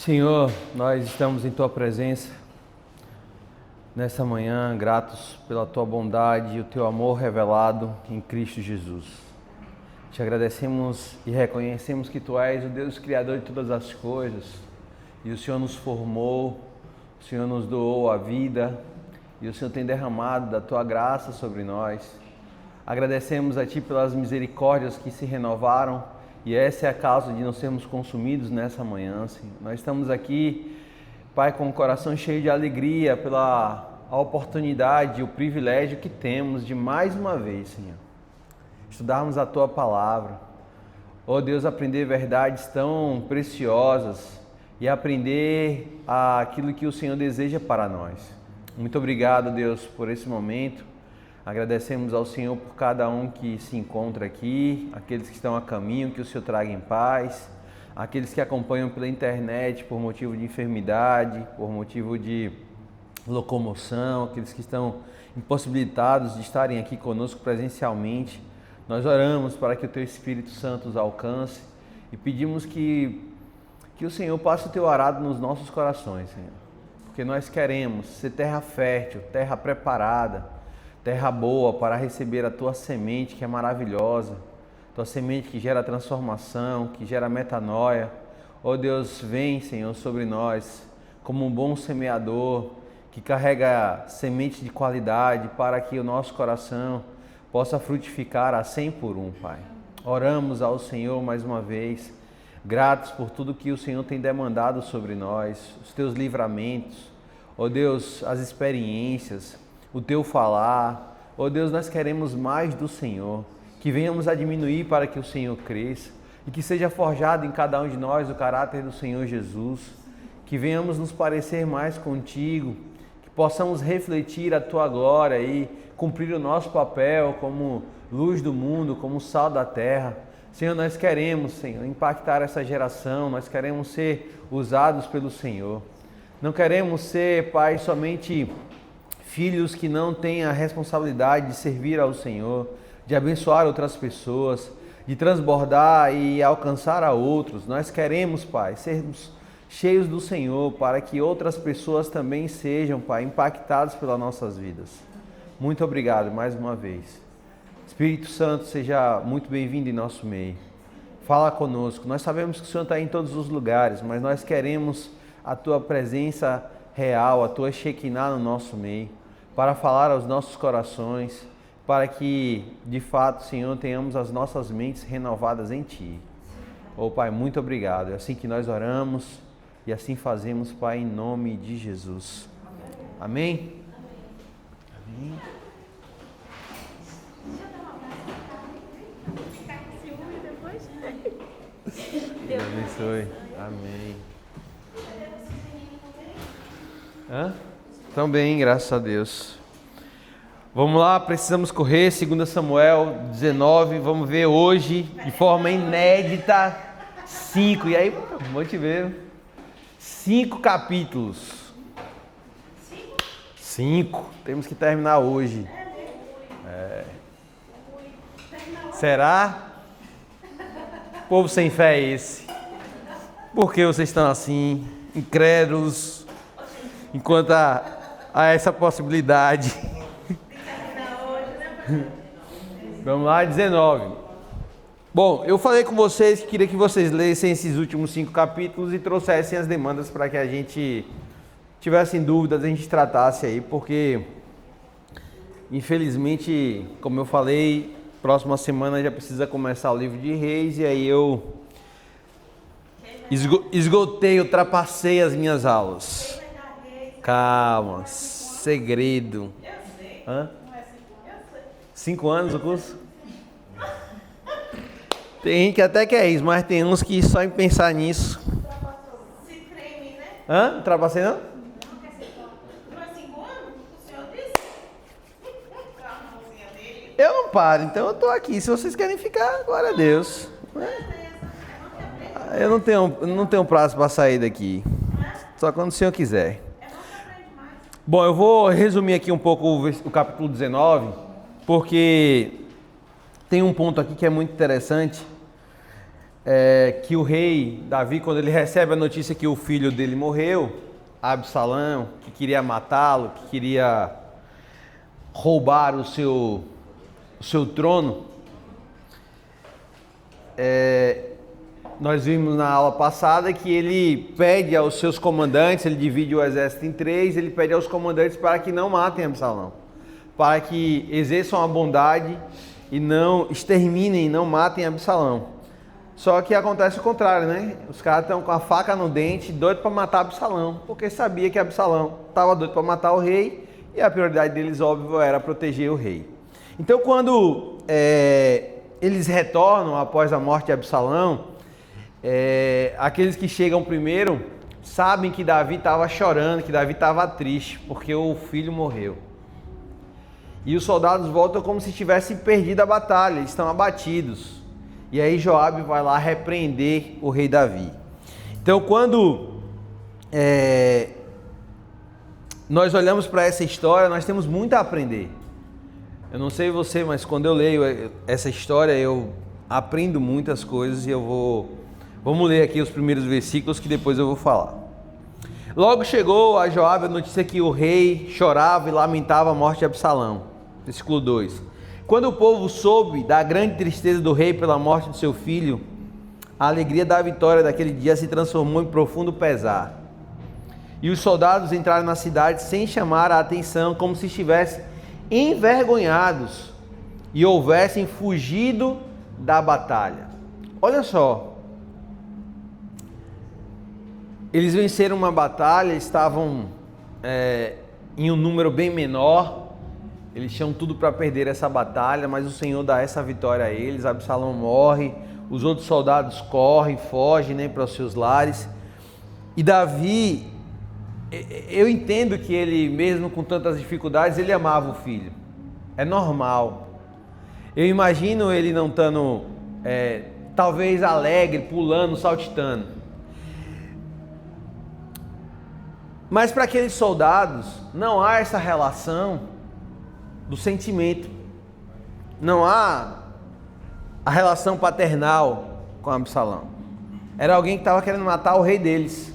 Senhor, nós estamos em Tua presença nessa manhã, gratos pela Tua bondade e o Teu amor revelado em Cristo Jesus. Te agradecemos e reconhecemos que Tu és o Deus Criador de todas as coisas e o Senhor nos formou, o Senhor nos doou a vida e o Senhor tem derramado da Tua graça sobre nós. Agradecemos a Ti pelas misericórdias que se renovaram e essa é a causa de não sermos consumidos nessa manhã, Senhor. Nós estamos aqui, Pai, com o coração cheio de alegria pela oportunidade e o privilégio que temos de mais uma vez, Senhor, estudarmos a Tua Palavra. Oh Deus, aprender verdades tão preciosas e aprender aquilo que o Senhor deseja para nós. Muito obrigado, Deus, por esse momento. Agradecemos ao Senhor por cada um que se encontra aqui, aqueles que estão a caminho, que o Senhor traga em paz, aqueles que acompanham pela internet por motivo de enfermidade, por motivo de locomoção, aqueles que estão impossibilitados de estarem aqui conosco presencialmente. Nós oramos para que o Teu Espírito Santo os alcance e pedimos que o Senhor passe o Teu arado nos nossos corações, Senhor, porque nós queremos ser terra fértil, terra preparada, terra boa para receber a Tua semente que é maravilhosa, Tua semente que gera transformação, que gera metanoia. Oh Deus, vem, Senhor, sobre nós como um bom semeador que carrega semente de qualidade para que o nosso coração possa frutificar a 100 por 1, Pai. Oramos ao Senhor mais uma vez, gratos por tudo que o Senhor tem demandado sobre nós, os Teus livramentos, oh Deus, as experiências, o Teu falar. Oh Deus, nós queremos mais do Senhor, que venhamos a diminuir para que o Senhor cresça e que seja forjado em cada um de nós o caráter do Senhor Jesus, que venhamos nos parecer mais contigo, que possamos refletir a Tua glória e cumprir o nosso papel como luz do mundo, como sal da terra. Senhor, nós queremos, Senhor, impactar essa geração, nós queremos ser usados pelo Senhor. Não queremos ser, Pai, somente filhos que não têm a responsabilidade de servir ao Senhor, de abençoar outras pessoas, de transbordar e alcançar a outros. Nós queremos, Pai, sermos cheios do Senhor para que outras pessoas também sejam, Pai, impactadas pelas nossas vidas. Muito obrigado mais uma vez. Espírito Santo, seja muito bem-vindo em nosso meio. Fala conosco. Nós sabemos que o Senhor está em todos os lugares, mas nós queremos a Tua presença real, a Tua Shekinah no nosso meio, para falar aos nossos corações, para que, de fato, Senhor, tenhamos as nossas mentes renovadas em Ti. Oh, Pai, muito obrigado. É assim que nós oramos e assim fazemos, Pai, em nome de Jesus. Amém? Amém. Deus abençoe. Amém. Hã? Estão bem, graças a Deus. Vamos lá, precisamos correr, 2 Samuel 19, vamos ver hoje, de forma inédita, 5, e aí, vou te ver, 5 capítulos. 5, temos que terminar hoje. Será? Povo sem fé é esse? Por que vocês estão assim, incrédulos, enquanto a essa possibilidade? Vamos lá, 19. Bom, eu falei com vocês que queria que vocês lessem esses últimos 5 capítulos e trouxessem as demandas para que a gente tivessem dúvidas, a gente tratasse aí, porque infelizmente, como eu falei, próxima semana já precisa começar o livro de Reis e aí eu esgotei, ultrapassei as minhas aulas. Calma, segredo. Hã? 5 anos o curso? Tem gente que até quer isso, mas tem uns que só em pensar nisso. Se treme, né? Hã? Ultrapassei não? Não é 5 anos? O senhor disse? A mãozinha dele. Eu não paro, então eu tô aqui. Se vocês querem ficar, glória a Deus. Eu não tenho prazo para sair daqui. Só quando o Senhor quiser. Bom, eu vou resumir aqui um pouco o capítulo 19, porque tem um ponto aqui que é muito interessante. que o rei Davi, quando ele recebe a notícia que o filho dele morreu, Absalão, que queria matá-lo, que queria roubar o seu trono, nós vimos na aula passada que ele pede aos seus comandantes, ele divide o exército em três, ele pede aos comandantes para que não matem Absalão, para que exerçam a bondade e não exterminem, não matem Absalão. Só que acontece o contrário, né? Os caras estão com a faca no dente, doido para matar Absalão, porque sabia que Absalão estava doido para matar o rei e a prioridade deles, óbvio, era proteger o rei. Então, quando eles retornam após a morte de Absalão, aqueles que chegam primeiro sabem que Davi estava chorando, que Davi estava triste, porque o filho morreu. E os soldados voltam como se tivessem perdido a batalha, eles estão abatidos. E aí Joabe vai lá repreender o rei Davi. Então, quando nós olhamos para essa história, nós temos muito a aprender. Eu não sei você, mas quando eu leio essa história, eu aprendo muitas coisas e vamos ler aqui os primeiros versículos que depois eu vou falar. Logo chegou a Joabe a notícia que o rei chorava e lamentava a morte de Absalão. Versículo 2. Quando o povo soube da grande tristeza do rei pela morte de seu filho, a alegria da vitória daquele dia se transformou em profundo pesar. E os soldados entraram na cidade sem chamar a atenção, como se estivessem envergonhados e houvessem fugido da batalha. Olha só, eles venceram uma batalha, estavam em um número bem menor, eles tinham tudo para perder essa batalha, mas o Senhor dá essa vitória a eles. Absalão morre, os outros soldados correm, fogem, né, para os seus lares. E Davi, eu entendo que ele, mesmo com tantas dificuldades, ele amava o filho. É normal. Eu imagino ele não estando, talvez alegre, pulando, saltitando. Mas para aqueles soldados, não há essa relação do sentimento. Não há a relação paternal com Absalão. Era alguém que estava querendo matar o rei deles,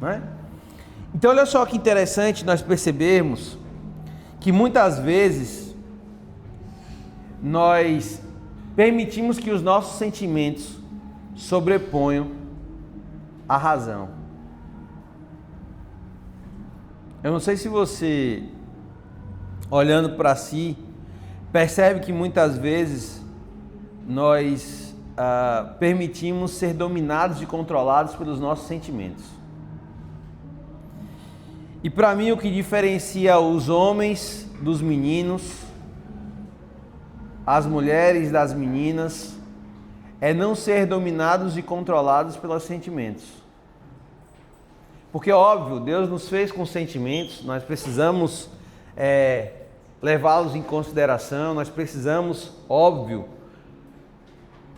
né? Então olha só que interessante nós percebermos que muitas vezes nós permitimos que os nossos sentimentos sobreponham a razão. Eu não sei se você, olhando para si, percebe que muitas vezes nós permitimos ser dominados e controlados pelos nossos sentimentos. E para mim o que diferencia os homens dos meninos, as mulheres das meninas, é não ser dominados e controlados pelos sentimentos. Porque óbvio, Deus nos fez com sentimentos, nós precisamos levá-los em consideração, nós precisamos, óbvio,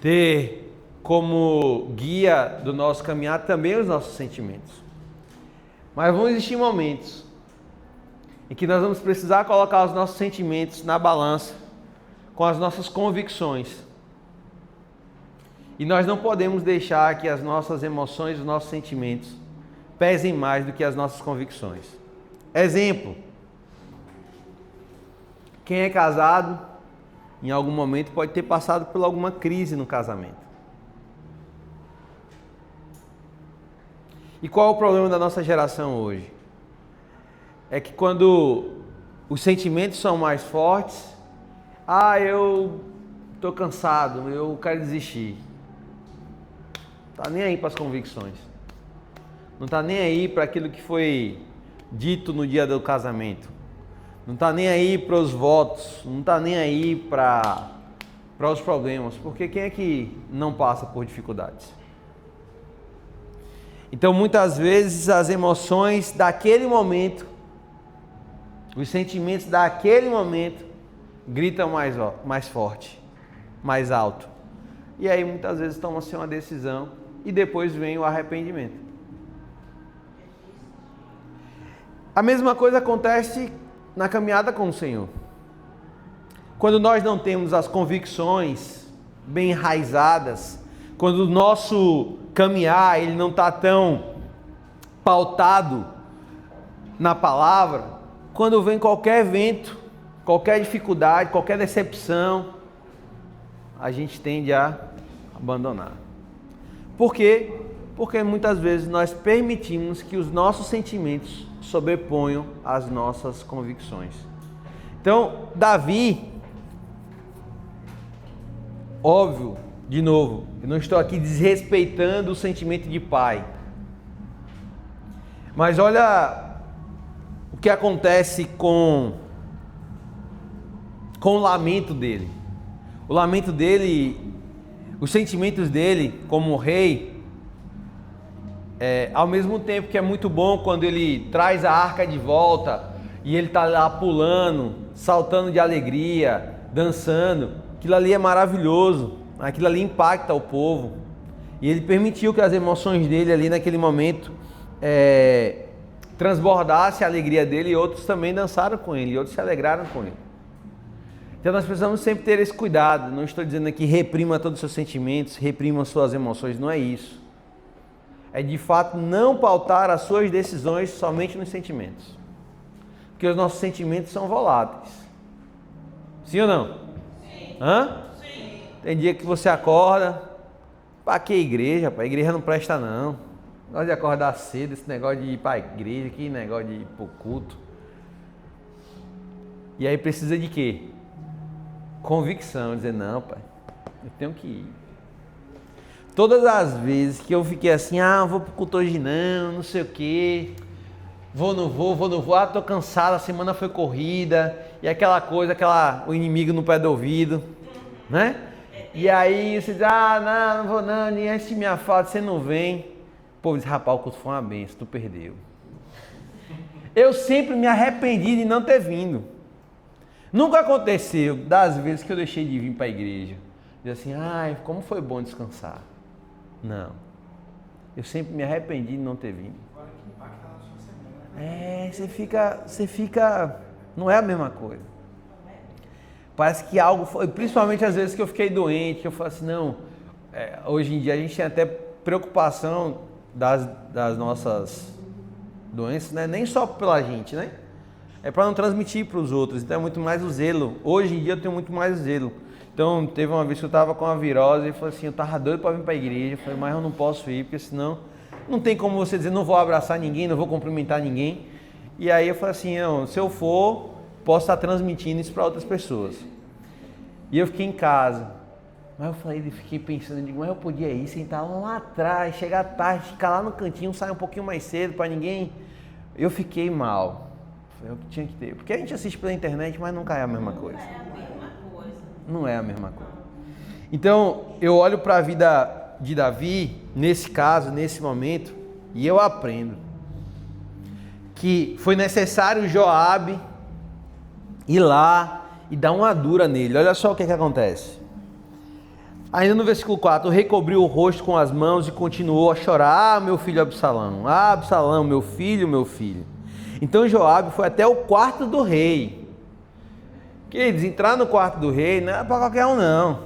ter como guia do nosso caminhar também os nossos sentimentos. Mas vão existir momentos em que nós vamos precisar colocar os nossos sentimentos na balança com as nossas convicções. E nós não podemos deixar que as nossas emoções, os nossos sentimentos pesem mais do que as nossas convicções. Exemplo: quem é casado, em algum momento pode ter passado por alguma crise no casamento. E qual é o problema da nossa geração hoje? É que quando os sentimentos são mais fortes, eu estou cansado, eu quero desistir. Não está nem aí para as convicções. Não está nem aí para aquilo que foi dito no dia do casamento. Não está nem aí para os votos. Não está nem aí para os problemas. Porque quem é que não passa por dificuldades? Então, muitas vezes, as emoções daquele momento, os sentimentos daquele momento, gritam mais forte, mais alto. E aí, muitas vezes, toma-se uma decisão e depois vem o arrependimento. A mesma coisa acontece na caminhada com o Senhor. Quando nós não temos as convicções bem enraizadas, quando o nosso caminhar ele não está tão pautado na palavra, quando vem qualquer evento, qualquer dificuldade, qualquer decepção, a gente tende a abandonar. Por quê? Porque muitas vezes nós permitimos que os nossos sentimentos sobreponham as nossas convicções. Então, Davi, óbvio, de novo, eu não estou aqui desrespeitando o sentimento de pai. Mas olha o que acontece com o lamento dele. O lamento dele, os sentimentos dele como rei, ao mesmo tempo que é muito bom quando ele traz a arca de volta e ele está lá pulando, saltando de alegria, dançando, aquilo ali é maravilhoso, aquilo ali impacta o povo. E ele permitiu que as emoções dele ali naquele momento transbordasse a alegria dele, e outros também dançaram com ele, e outros se alegraram com ele. Então nós precisamos sempre ter esse cuidado. Não estou dizendo aqui reprima todos os seus sentimentos, reprima suas emoções, não é isso. É de fato não pautar as suas decisões somente nos sentimentos, porque os nossos sentimentos são voláteis. Sim ou não? Sim. Hã? Sim. Tem dia que você acorda, para que igreja? A igreja não presta não. Gosto de acordar cedo, esse negócio de ir para a igreja, que negócio de ir para o culto. E aí precisa de quê? Convicção, dizer, não, pai, eu tenho que ir. Todas as vezes que eu fiquei assim, vou pro culto hoje não sei o quê, vou, não vou, tô cansado, a semana foi corrida, e aquela coisa, o inimigo no pé do ouvido, né? E aí você diz, não vou não, nem antes de minha falta, você não vem. O povo diz, rapaz, o culto foi uma benção, tu perdeu. Eu sempre me arrependi de não ter vindo. Nunca aconteceu das vezes que eu deixei de vir para a igreja, dizer assim, como foi bom descansar. Não. Eu sempre me arrependi de não ter vindo. Agora que impacta na sua semana. Você fica, não é a mesma coisa. Parece que algo foi, principalmente às vezes que eu fiquei doente, que eu falo assim, hoje em dia a gente tem até preocupação das nossas doenças, né? Nem só pela gente, né? É para não transmitir para os outros, então é muito mais o zelo. Hoje em dia eu tenho muito mais zelo. Então teve uma vez que eu estava com a virose e falei assim, eu estava doido para vir para a igreja, eu falei, mas eu não posso ir, porque senão não tem como você dizer, não vou abraçar ninguém, não vou cumprimentar ninguém. E aí eu falei assim, se eu for, posso estar transmitindo isso para outras pessoas. E eu fiquei em casa, mas eu fiquei pensando, mas eu podia ir, sentar lá atrás, chegar tarde, ficar lá no cantinho, sair um pouquinho mais cedo para ninguém. Eu fiquei mal. Foi o que tinha que ter. Porque a gente assiste pela internet, mas nunca é a mesma coisa. Não é a mesma coisa. Então, eu olho para a vida de Davi, nesse caso, nesse momento, e eu aprendo que foi necessário Joabe ir lá e dar uma dura nele. Olha só o que acontece. Ainda no versículo 4, o rei cobriu o rosto com as mãos e continuou a chorar, meu filho Absalão, Absalão, meu filho, meu filho. Então Joabe foi até o quarto do rei. Queridos, entrar no quarto do rei não é para qualquer um não.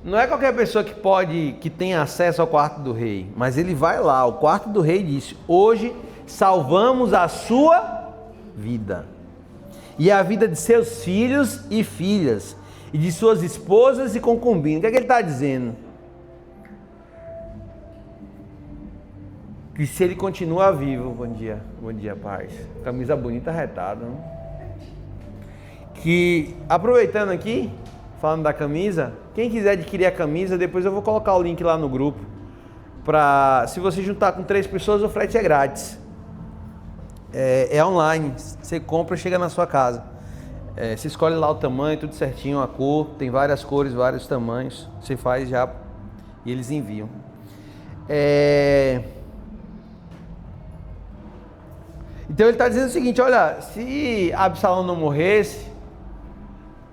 Não é qualquer pessoa que tem acesso ao quarto do rei. Mas ele vai lá, o quarto do rei disse, hoje salvamos a sua vida. E a vida de seus filhos e filhas. E de suas esposas e concubinas. O que é que ele está dizendo? Que se ele continua vivo, bom dia, paz. Camisa bonita, retada. Não? Que, aproveitando aqui, falando da camisa, quem quiser adquirir a camisa, depois eu vou colocar o link lá no grupo. Se você juntar com 3 pessoas, o frete é grátis. É online, você compra e chega na sua casa. Você escolhe lá o tamanho, tudo certinho, a cor, tem várias cores, vários tamanhos. Você faz já e eles enviam. Então ele está dizendo o seguinte, olha, se Absalão não morresse,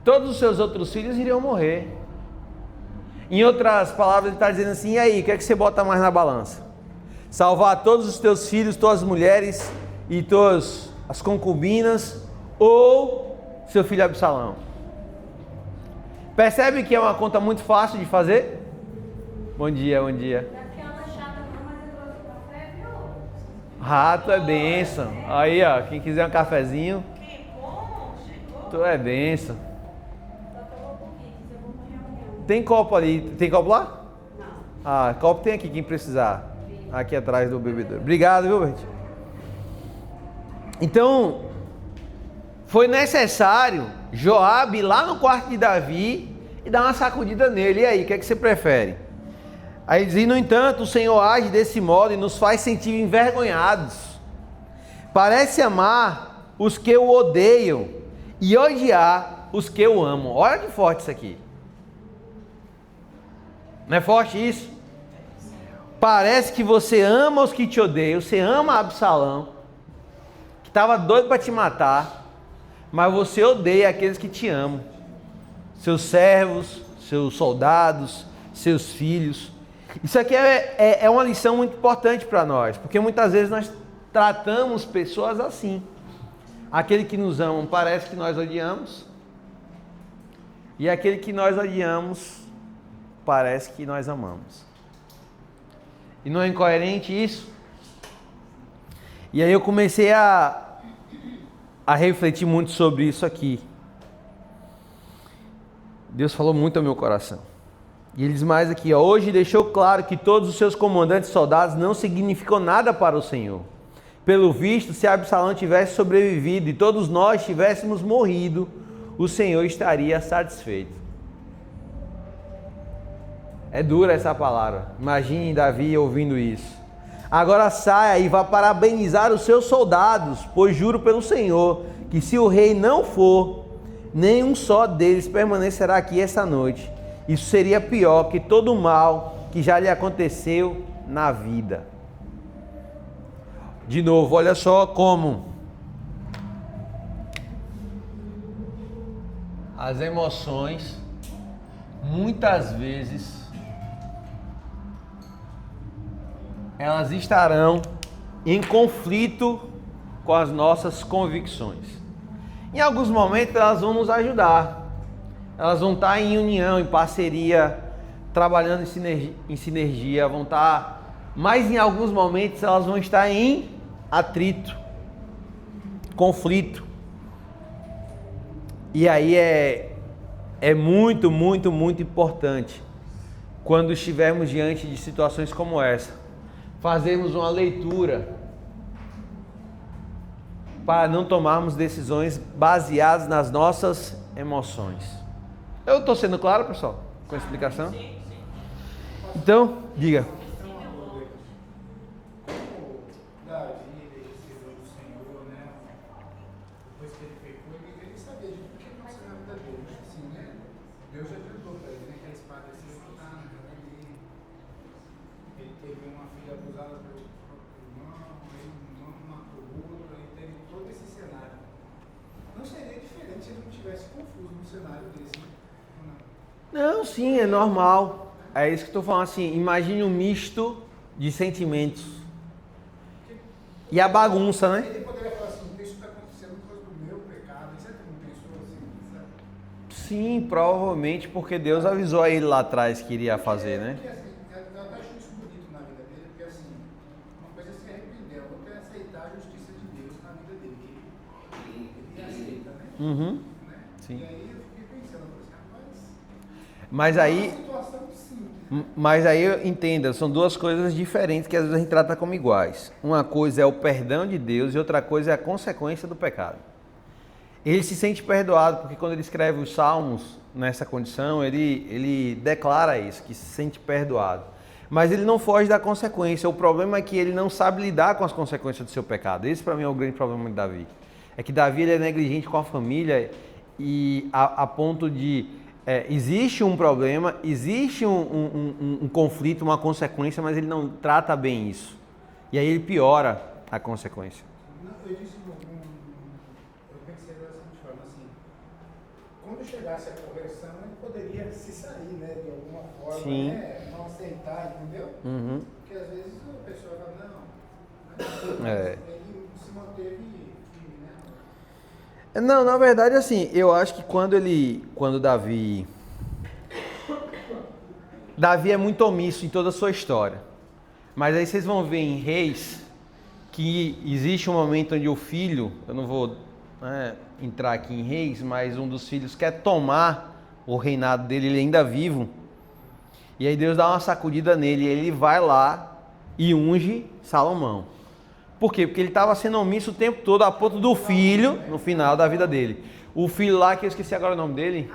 todos os seus outros filhos iriam morrer. Em outras palavras, ele está dizendo assim, e aí, o que é que você bota mais na balança? Salvar todos os teus filhos, todas as mulheres e todas as concubinas, ou seu filho Absalão? Percebe que é uma conta muito fácil de fazer? Bom dia, bom dia. Daquela chata não, mas eu trouxe café, viu? Rato é bênção. Aí, ó, quem quiser um cafezinho, Que bom, chegou. tu é bênção. Só tomou um pouquinho, se eu vou pra reunião. Tem copo ali, tem copo lá? Não. Ah, copo tem aqui, quem precisar. Aqui atrás do bebedouro. Obrigado, viu, Bert? Então, foi necessário Joabe ir lá no quarto de Davi e dar uma sacudida nele. E aí, o que é que você prefere? Aí diz, no entanto, o Senhor age desse modo e nos faz sentir envergonhados. Parece amar os que o odeiam e odiar os que o amam. Olha que forte isso aqui. Não é forte isso? Parece que você ama os que te odeiam, você ama Absalão, que estava doido para te matar, mas você odeia aqueles que te amam. Seus servos, seus soldados, seus filhos. Isso aqui é uma lição muito importante para nós, porque muitas vezes nós tratamos pessoas assim. Aquele que nos ama parece que nós odiamos, e aquele que nós odiamos parece que nós amamos. E não é incoerente isso? E aí eu comecei a refletir muito sobre isso aqui. Deus falou muito ao meu coração. E ele diz mais aqui, ó, hoje deixou claro que todos os seus comandantes e soldados não significam nada para o Senhor. Pelo visto, se Absalão tivesse sobrevivido e todos nós tivéssemos morrido, o Senhor estaria satisfeito. É dura essa palavra. Imagine Davi ouvindo isso. Agora saia e vá parabenizar os seus soldados, pois juro pelo Senhor que se o rei não for, nenhum só deles permanecerá aqui esta noite. Isso seria pior que todo o mal que já lhe aconteceu na vida. De novo, olha só como as emoções muitas vezes elas estarão em conflito com as nossas convicções. Em alguns momentos elas vão nos ajudar, elas vão estar em união, em parceria, trabalhando em sinergia, vão estar, mas em alguns momentos elas vão estar em atrito, conflito. E aí é muito, muito, muito importante, quando estivermos diante de situações como essa, fazermos uma leitura para não tomarmos decisões baseadas nas nossas emoções. Eu estou sendo claro, pessoal, com a explicação? Sim, sim. Então, diga. Como Davi, ele recebeu do Senhor, né? Depois que ele pecou, ele sabia de tudo que aconteceu na vida dele. Assim, né? Deus já adiantou para ele, né? Que a espada ia ser cortada, né? Ele teve uma filha abusada pelo próprio irmão, aí um irmão matou o outro, aí teve todo esse cenário. Não seria diferente se ele não tivesse confuso num cenário desse, né? Não, sim, é normal. É isso que eu estou falando assim, imagine um misto de sentimentos. E a bagunça, né? Ele poderia falar assim, isso está acontecendo por causa do meu pecado. Será que não pensou assim, sabe? Sim, provavelmente porque Deus avisou a ele lá atrás que iria fazer, né? Porque, assim, eu até acho isso bonito na vida dele, porque assim, uma coisa é se arrepender, a outra é aceitar a justiça de Deus na vida dele. Ele aceita, né? Uhum. Né? Sim. E aí eu fiquei pensando, assim, Mas rapaz, aí, uma situação simples. mas aí entenda, são duas coisas diferentes que às vezes a gente trata como iguais. Uma coisa é o perdão de Deus e outra coisa é a consequência do pecado. Ele se sente perdoado porque quando ele escreve os Salmos nessa condição, ele declara isso, que se sente perdoado. Mas ele não foge da consequência. O problema é que ele não sabe lidar com as consequências do seu pecado. Esse para mim é o grande problema de Davi. É que Davi ele é negligente com a família e a ponto de existe um problema, existe um conflito, uma consequência, mas ele não trata bem isso. E aí ele piora a consequência. Não, eu disse, eu pensei da seguinte forma, assim, quando chegasse a correção, ele poderia se sair, né, de alguma forma, Sim. né, não aceitar, entendeu? Uhum. Porque às vezes a pessoa fala, não, É. ele se manteve firme, né? Não, na verdade, assim, eu acho que quando Davi Davi é muito omisso em toda a sua história. Mas aí vocês vão ver em Reis que existe um momento onde o filho, eu não vou entrar aqui em Reis, mas um dos filhos quer tomar o reinado dele, ele ainda vivo. E aí Deus dá uma sacudida nele e ele vai lá e unge Salomão. Por quê? Porque ele estava sendo omisso o tempo todo, a ponto do filho, no final da vida dele. O filho lá, que eu esqueci agora o nome dele.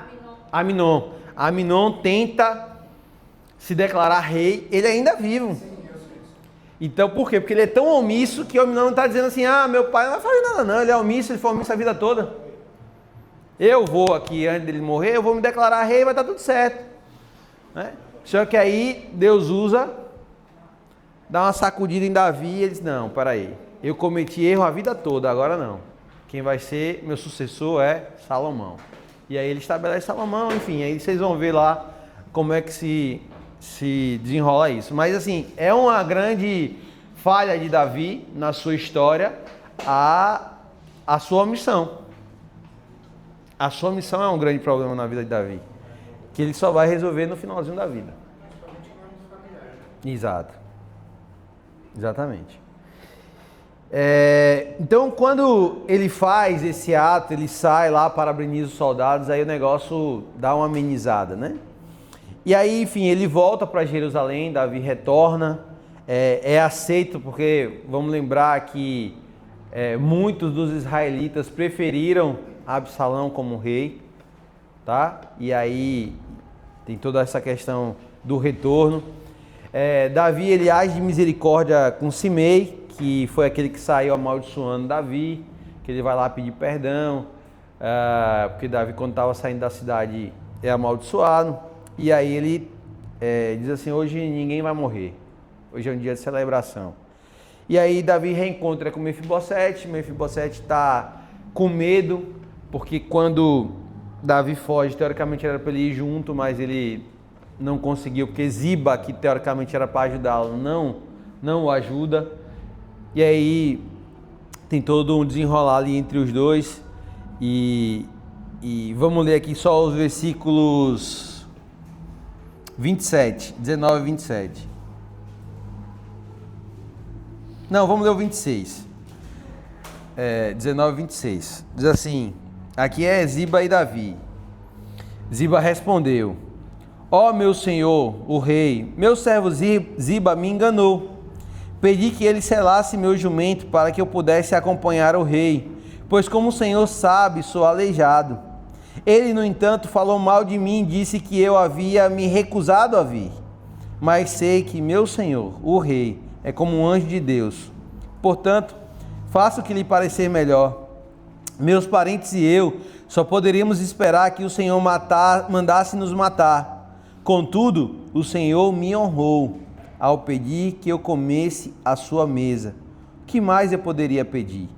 Aminon. Aminon tenta se declarar rei, ele ainda vivo. Então, por quê? Porque ele é tão omisso que o Aminon está dizendo assim, meu pai não vai fazer nada não, ele é omisso, ele foi omisso a vida toda. Eu vou aqui, antes dele morrer, eu vou me declarar rei e vai estar tudo certo. Né? Só que aí Deus dá uma sacudida em Davi e ele diz, não, peraí, eu cometi erro a vida toda, agora não. Quem vai ser meu sucessor é Salomão. E aí ele estabelece Salomão, enfim, aí vocês vão ver lá como é que se desenrola isso. Mas assim, é uma grande falha de Davi na sua história a sua omissão. A sua omissão é um grande problema na vida de Davi, que ele só vai resolver no finalzinho da vida. Exato. Exatamente. Então, quando ele faz esse ato, ele sai lá, parabeniza os soldados, aí o negócio dá uma amenizada, né? E aí, enfim, ele volta para Jerusalém, Davi retorna, é aceito, porque vamos lembrar que muitos dos israelitas preferiram Absalão como rei, tá? E aí tem toda essa questão do retorno. Davi, ele age de misericórdia com Simei, que foi aquele que saiu amaldiçoando Davi, que ele vai lá pedir perdão, porque Davi, quando estava saindo da cidade, é amaldiçoado. E aí ele diz assim, hoje ninguém vai morrer, hoje é um dia de celebração. E aí Davi reencontra com Mefibosete está com medo, porque quando Davi foge, teoricamente era para ele ir junto, mas ele não conseguiu, porque Ziba, que teoricamente era para ajudá-lo, não o ajuda. E aí tem todo um desenrolar ali entre os dois. E vamos ler aqui só os versículos 27, 19 e 27. Não, vamos ler o 26. 19 e 26. Diz assim, aqui é Ziba e Davi. Ziba respondeu, ó meu senhor, o rei, meu servo Ziba me enganou. Pedi que ele selasse meu jumento para que eu pudesse acompanhar o rei, pois como o Senhor sabe, sou aleijado. Ele, no entanto, falou mal de mim, disse que eu havia me recusado a vir. Mas sei que meu Senhor, o rei, é como um anjo de Deus. Portanto, faça o que lhe parecer melhor. Meus parentes e eu só poderíamos esperar que o Senhor mandasse nos matar. Contudo, o Senhor me honrou ao pedir que eu comesse à sua mesa. O que mais eu poderia pedir?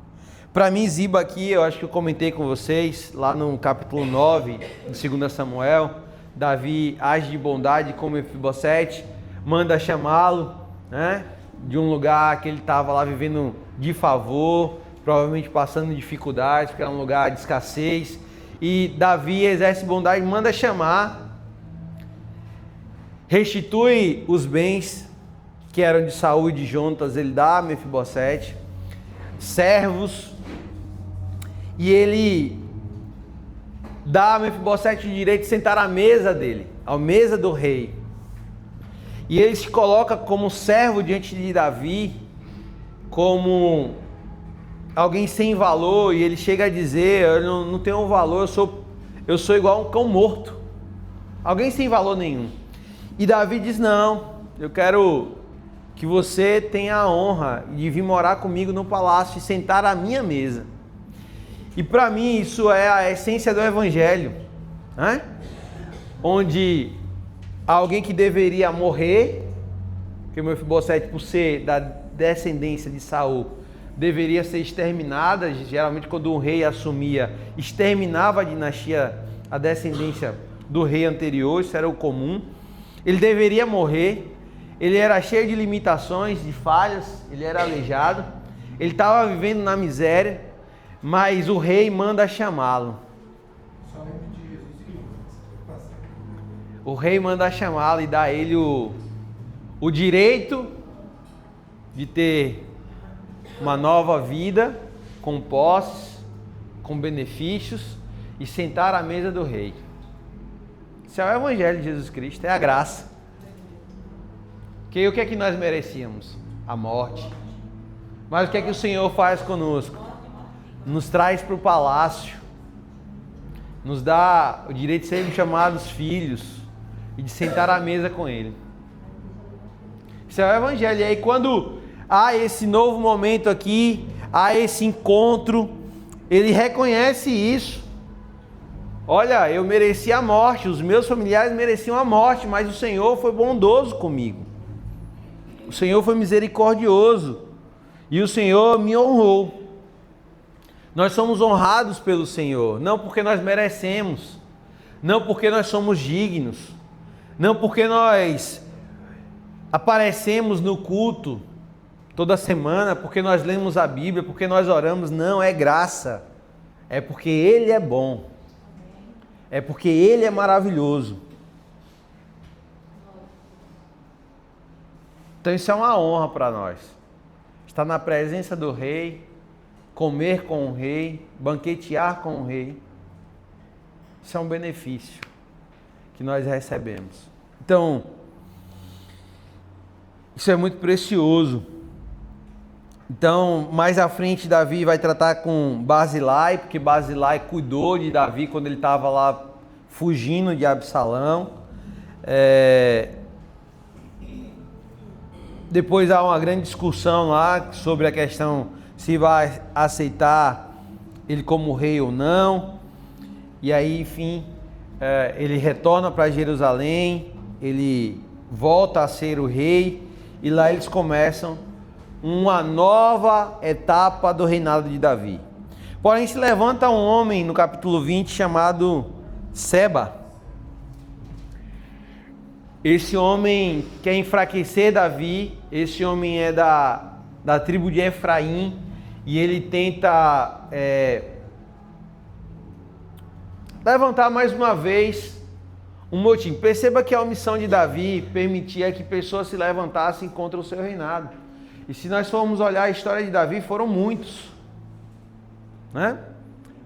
Para mim, Ziba aqui, eu acho que eu comentei com vocês, lá no capítulo 9 de 2 Samuel, Davi age de bondade com Mefibosete, manda chamá-lo, né, de um lugar que ele estava lá vivendo de favor, provavelmente passando dificuldades, porque era um lugar de escassez, e Davi exerce bondade, manda chamar, restitui os bens que eram de Saul e de Jonatas, ele dá a Mefibosete, servos, e ele dá a Mefibosete o direito de sentar à mesa dele, à mesa do rei. E ele se coloca como servo diante de Davi, como alguém sem valor, e ele chega a dizer, eu não tenho valor, eu sou igual a um cão morto, alguém sem valor nenhum. E Davi diz, não, eu quero que você tenha a honra de vir morar comigo no palácio e sentar à minha mesa. E para mim isso é a essência do evangelho, né? Onde alguém que deveria morrer, que o Mefibosete, por ser da descendência de Saul, deveria ser exterminada. Geralmente quando um rei assumia, exterminava a dinastia, a descendência do rei anterior, isso era o comum. Ele deveria morrer, ele era cheio de limitações, de falhas, ele era aleijado, ele estava vivendo na miséria, mas o rei manda chamá-lo. o rei manda chamá-lo e dá a ele o direito de ter uma nova vida, com posses, com benefícios e sentar à mesa do rei. Isso é o Evangelho de Jesus Cristo, é a graça. Porque o que é que nós merecíamos? A morte. Mas o que é que o Senhor faz conosco? Nos traz para o palácio, nos dá o direito de sermos chamados filhos e de sentar à mesa com Ele. Isso é o Evangelho. E aí quando há esse novo momento aqui, há esse encontro, ele reconhece isso. Olha, eu mereci a morte, os meus familiares mereciam a morte, mas o Senhor foi bondoso comigo. O Senhor foi misericordioso e o Senhor me honrou. Nós somos honrados pelo Senhor, não porque nós merecemos, não porque nós somos dignos, não porque nós aparecemos no culto toda semana, porque nós lemos a Bíblia, porque nós oramos. Não, é graça. É porque Ele é bom. É porque Ele é maravilhoso. Então isso é uma honra para nós. Estar na presença do Rei, comer com o Rei, banquetear com o Rei. Isso é um benefício que nós recebemos. Então, isso é muito precioso. Então, mais à frente, Davi vai tratar com Barzilai, porque Barzilai cuidou de Davi quando ele estava lá fugindo de Absalão. Depois há uma grande discussão lá sobre a questão se vai aceitar ele como rei ou não. E aí, enfim, ele retorna para Jerusalém, ele volta a ser o rei, e lá eles começam uma nova etapa do reinado de Davi. Porém, se levanta um homem no capítulo 20 chamado Seba. Esse homem quer enfraquecer Davi. Esse homem é da tribo de Efraim e ele tenta levantar mais uma vez um motim. Perceba que a omissão de Davi permitia que pessoas se levantassem contra o seu reinado. E se nós formos olhar a história de Davi, foram muitos, né?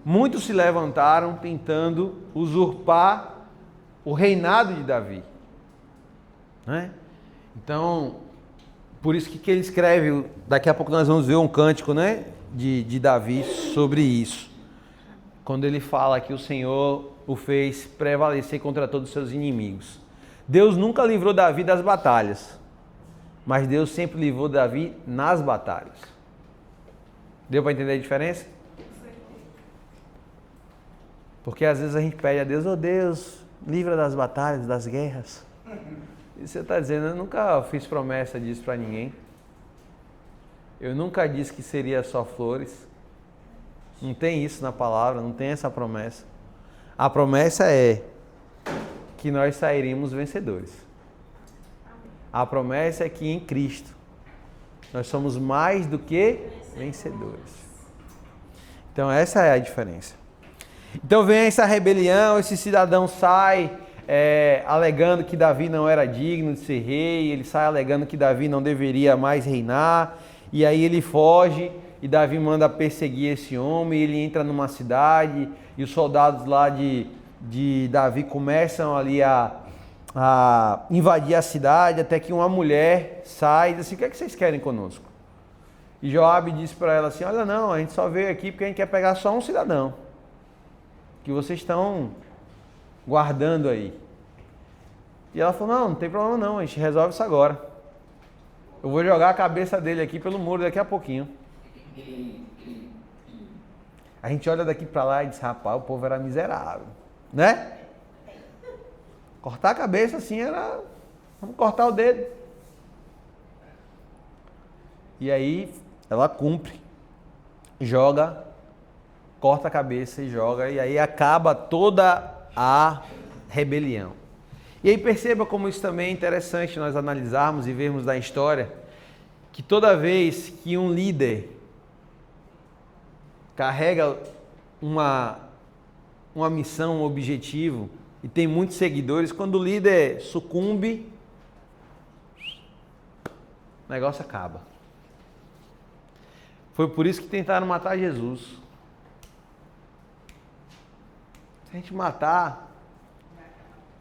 Muitos se levantaram tentando usurpar o reinado de Davi, né? Então, por isso que ele escreve, daqui a pouco nós vamos ver um cântico, né, de Davi sobre isso. Quando ele fala que o Senhor o fez prevalecer contra todos os seus inimigos. Deus nunca livrou Davi das batalhas, mas Deus sempre livrou Davi nas batalhas. Deu para entender a diferença? Porque às vezes a gente pede a Deus, oh Deus, livra das batalhas, das guerras. E você está dizendo, eu nunca fiz promessa disso para ninguém. Eu nunca disse que seria só flores. Não tem isso na palavra, não tem essa promessa. A promessa é que nós sairemos vencedores. A promessa é que em Cristo nós somos mais do que vencedores. Então essa é a diferença. Então vem essa rebelião, esse cidadão sai alegando que Davi não era digno de ser rei, ele sai alegando que Davi não deveria mais reinar, e aí ele foge, e Davi manda perseguir esse homem, ele entra numa cidade, e os soldados lá de Davi começam ali a invadir a cidade, até que uma mulher sai e diz assim, o que é que vocês querem conosco? E Joabe disse para ela assim, olha não, a gente só veio aqui porque a gente quer pegar só um cidadão, que vocês estão guardando aí. E ela falou, não tem problema não, a gente resolve isso agora. Eu vou jogar a cabeça dele aqui pelo muro daqui a pouquinho. A gente olha daqui para lá e diz, rapaz, o povo era miserável, né? Cortar a cabeça assim era, vamos cortar o dedo. E aí ela cumpre, joga, corta a cabeça e joga, e aí acaba toda a rebelião. E aí perceba como isso também é interessante nós analisarmos e vermos da história, que toda vez que um líder carrega uma missão, um objetivo, e tem muitos seguidores, quando o líder sucumbe, o negócio acaba. Foi por isso que tentaram matar Jesus. Se a gente matar,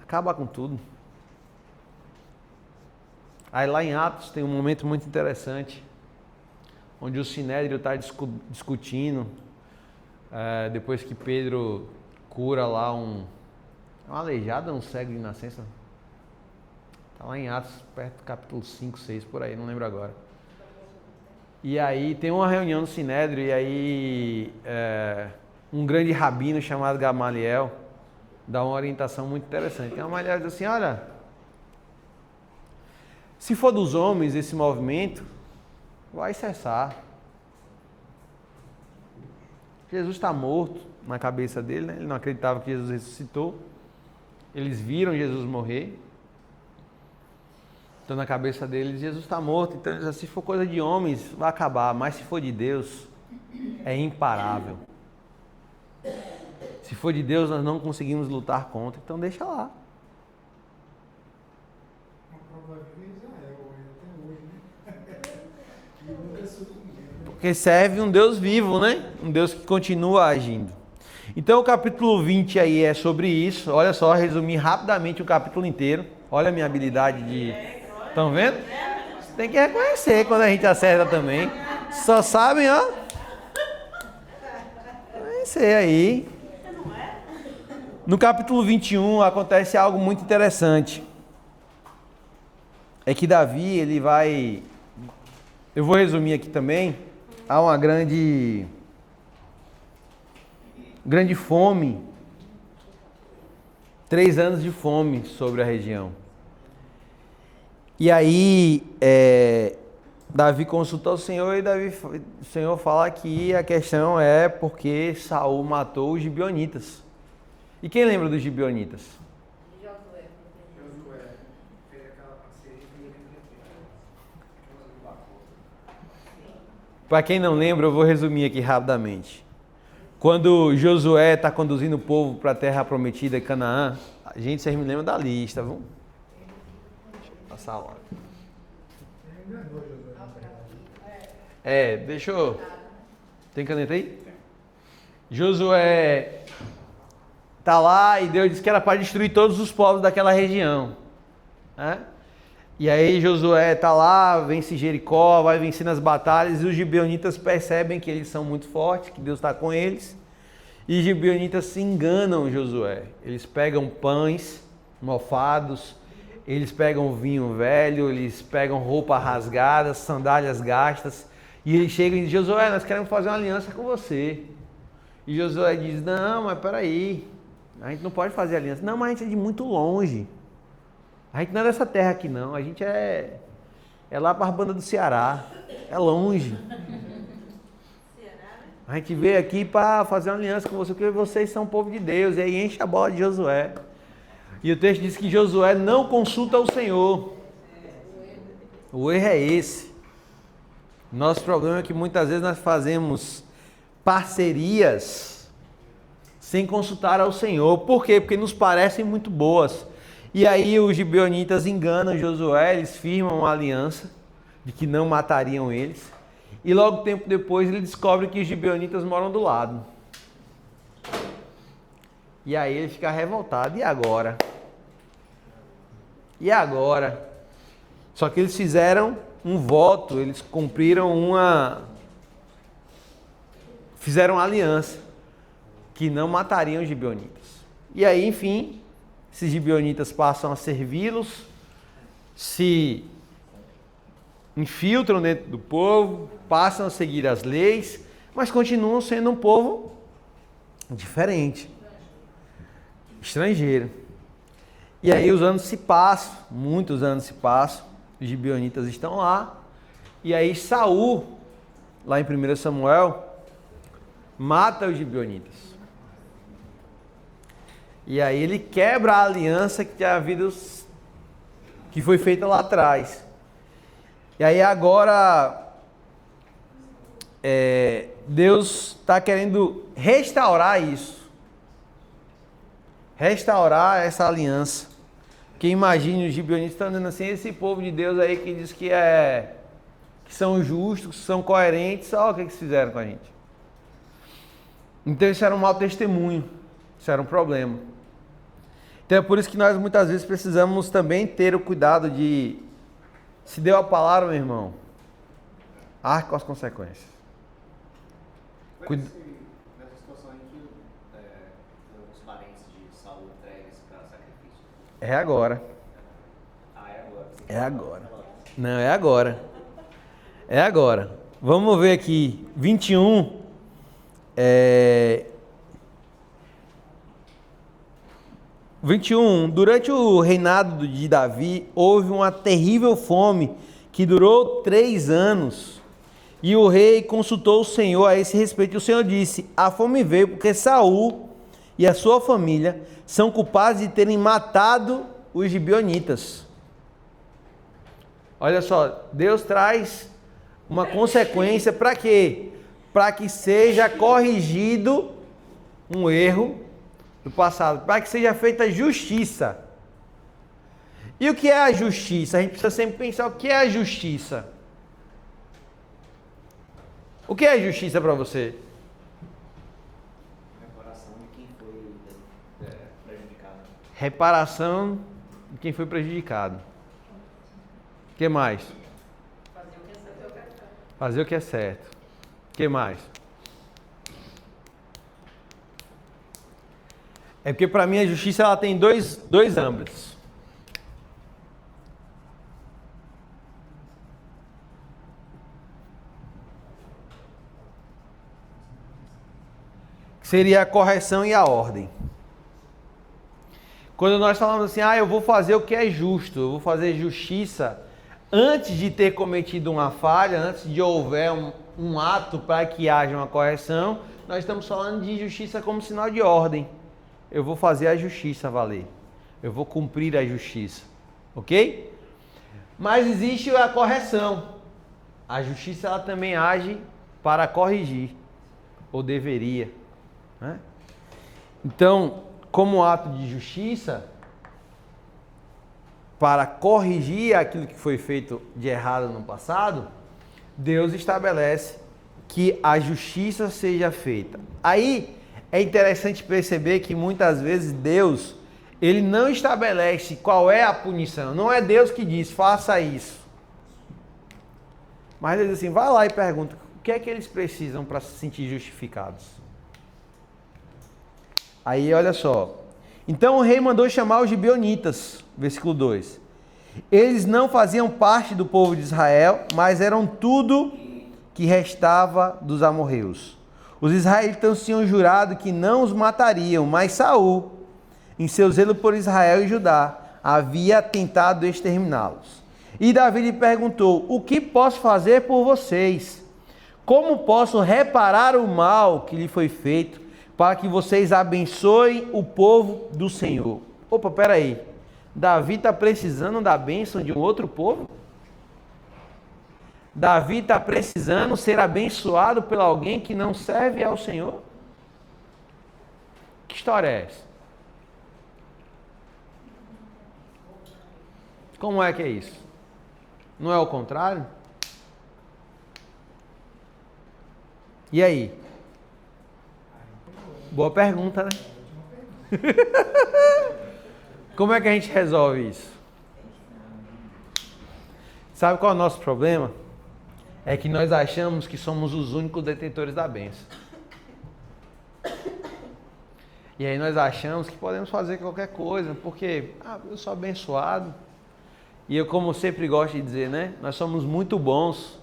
acaba com tudo. Aí lá em Atos tem um momento muito interessante, onde o Sinédrio está discutindo, depois que Pedro cura lá um aleijado, um cego de nascença. Está lá em Atos, perto do capítulo 5, 6, por aí, não lembro agora. E aí tem uma reunião no Sinédrio, e aí um grande rabino chamado Gamaliel dá uma orientação muito interessante. Gamaliel diz assim, olha, se for dos homens esse movimento, vai cessar. Jesus está morto na cabeça dele, né? Ele não acreditava que Jesus ressuscitou. Eles viram Jesus morrer. Então na cabeça deles, Jesus está morto. Então se for coisa de homens, vai acabar. Mas se for de Deus, é imparável. Se for de Deus, nós não conseguimos lutar contra. Então deixa lá. Porque serve um Deus vivo, né? Um Deus que continua agindo. Então o capítulo 20 aí é sobre isso. Olha só, resumir rapidamente o capítulo inteiro. Olha a minha habilidade de... Estão vendo? Você tem que reconhecer quando a gente acerta também. Só sabem, ó. Reconhecer aí. No capítulo 21 acontece algo muito interessante. É que Davi, ele vai... Eu vou resumir aqui também. Há uma grande fome. 3 anos de fome sobre a região. E aí, Davi consulta o Senhor e o Senhor fala que a questão é porque Saul matou os gibeonitas. E quem lembra dos gibeonitas? Josué. Fez aquela parceria Para quem não lembra, eu vou resumir aqui rapidamente. Quando Josué está conduzindo o povo para a terra prometida, Canaã, gente, vocês me lembram da lista, vamos? Passar lá. Deixa eu... Tem caneta aí? Josué tá lá e Deus disse que era para destruir todos os povos daquela região. E aí Josué tá lá, vence Jericó, vai vencendo as batalhas e os gibeonitas percebem que eles são muito fortes, que Deus está com eles. E os gibeonitas se enganam Josué. Eles pegam pães mofados, eles pegam vinho velho, eles pegam roupas rasgadas, sandálias gastas, e eles chegam e dizem, Josué, nós queremos fazer uma aliança com você. E Josué diz, não, mas peraí, a gente não pode fazer aliança. Não, mas a gente é de muito longe. A gente não é dessa terra aqui não, a gente é lá para as bandas do Ceará, é longe. A gente veio aqui para fazer uma aliança com você, porque vocês são o povo de Deus, e aí enche a bola de Josué. E o texto diz que Josué não consulta o Senhor. O erro é esse. Nosso problema é que muitas vezes nós fazemos parcerias sem consultar ao Senhor. Por quê? Porque nos parecem muito boas. E aí os gibeonitas enganam Josué, eles firmam uma aliança de que não matariam eles. E logo tempo depois ele descobre que os gibeonitas moram do lado. E aí ele fica revoltado. E agora? E agora? Só que eles fizeram um voto, eles fizeram uma aliança que não matariam os gibeonitas. E aí, enfim, esses gibeonitas passam a servi-los, se infiltram dentro do povo, passam a seguir as leis, mas continuam sendo um povo diferente, estrangeiro. E aí os anos se passam, muitos anos se passam, os gibeonitas estão lá, e aí Saul, lá em 1 Samuel, mata os gibeonitas. E aí ele quebra a aliança que foi feita lá atrás. E aí agora Deus está querendo restaurar isso. restaurar essa aliança. Que imagine os gibeonitas estão dizendo assim, esse povo de Deus aí que diz que são justos, que são coerentes, olha o que eles fizeram com a gente. Então isso era um mau testemunho, isso era um problema. Então é por isso que nós muitas vezes precisamos também ter o cuidado de, se deu a palavra, meu irmão, arque com as consequências. Nessa situação em que os parentes de Saul entreguem para sacrifício. É agora. É agora. É agora. Não, é agora. É agora. Vamos ver aqui, 21. 21. Durante o reinado de Davi, houve uma terrível fome que durou 3 anos. E o rei consultou o Senhor a esse respeito. E o Senhor disse: a fome veio porque Saul e a sua família são culpados de terem matado os gibeonitas. Olha só, Deus traz uma consequência para quê? Para que seja corrigido um erro do passado, para que seja feita justiça. E o que é a justiça? A gente precisa sempre pensar o que é a justiça. O que é justiça para você? Reparação de quem foi prejudicado. Reparação de quem foi prejudicado. O que mais? Fazer o que é certo. O que mais? É porque para mim a justiça ela tem dois âmbitos. Seria a correção e a ordem. Quando nós falamos assim, eu vou fazer o que é justo, eu vou fazer justiça, antes de ter cometido uma falha, antes de houver um ato para que haja uma correção, nós estamos falando de justiça como sinal de ordem. Eu vou fazer a justiça valer. Eu vou cumprir a justiça. Ok? Mas existe a correção. A justiça ela também age para corrigir. Ou deveria. Né? Então, como ato de justiça, para corrigir aquilo que foi feito de errado no passado, Deus estabelece que a justiça seja feita. Aí é interessante perceber que muitas vezes Deus, ele não estabelece qual é a punição. Não é Deus que diz, faça isso. Mas ele diz assim, vai lá e pergunta, o que é que eles precisam para se sentir justificados? Aí olha só. Então o rei mandou chamar os gibeonitas, versículo 2. Eles não faziam parte do povo de Israel, mas eram tudo que restava dos amorreus. Os israelitas tinham jurado que não os matariam, mas Saul, em seu zelo por Israel e Judá, havia tentado exterminá-los. E Davi lhe perguntou, o que posso fazer por vocês? Como posso reparar o mal que lhe foi feito, para que vocês abençoem o povo do Senhor? Opa, peraí. Davi está precisando da bênção de um outro povo? Davi está precisando ser abençoado por alguém que não serve ao Senhor? Que história é essa? Como é que é isso? Não é o contrário? E aí? Boa pergunta, né? Como é que a gente resolve isso? Sabe qual é o nosso problema? É que nós achamos que somos os únicos detentores da bênção. E aí nós achamos que podemos fazer qualquer coisa, porque eu sou abençoado. E eu, como sempre gosto de dizer, né? Nós somos muito bons